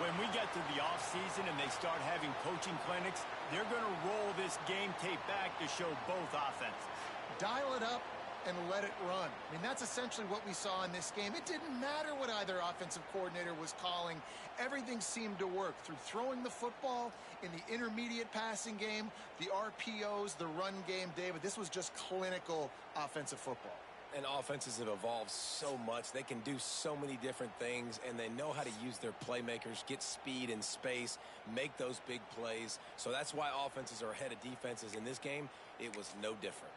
When we get to the offseason and they start having coaching clinics, they're going to roll this game tape back to show both offenses. Dial it up and let it run. I mean, that's essentially what we saw in this game. It didn't matter what either offensive coordinator was calling. Everything seemed to work through throwing the football in the intermediate passing game, the RPOs, the run game. David, this was just clinical offensive football. And offenses have evolved so much. They can do so many different things, and they know how to use their playmakers, get speed and space, make those big plays. So that's why offenses are ahead of defenses. In this game, it was no different.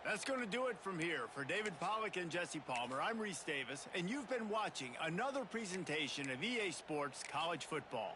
That's going to do it from here. For David Pollack and Jesse Palmer, I'm Reese Davis, and you've been watching another presentation of EA Sports College Football.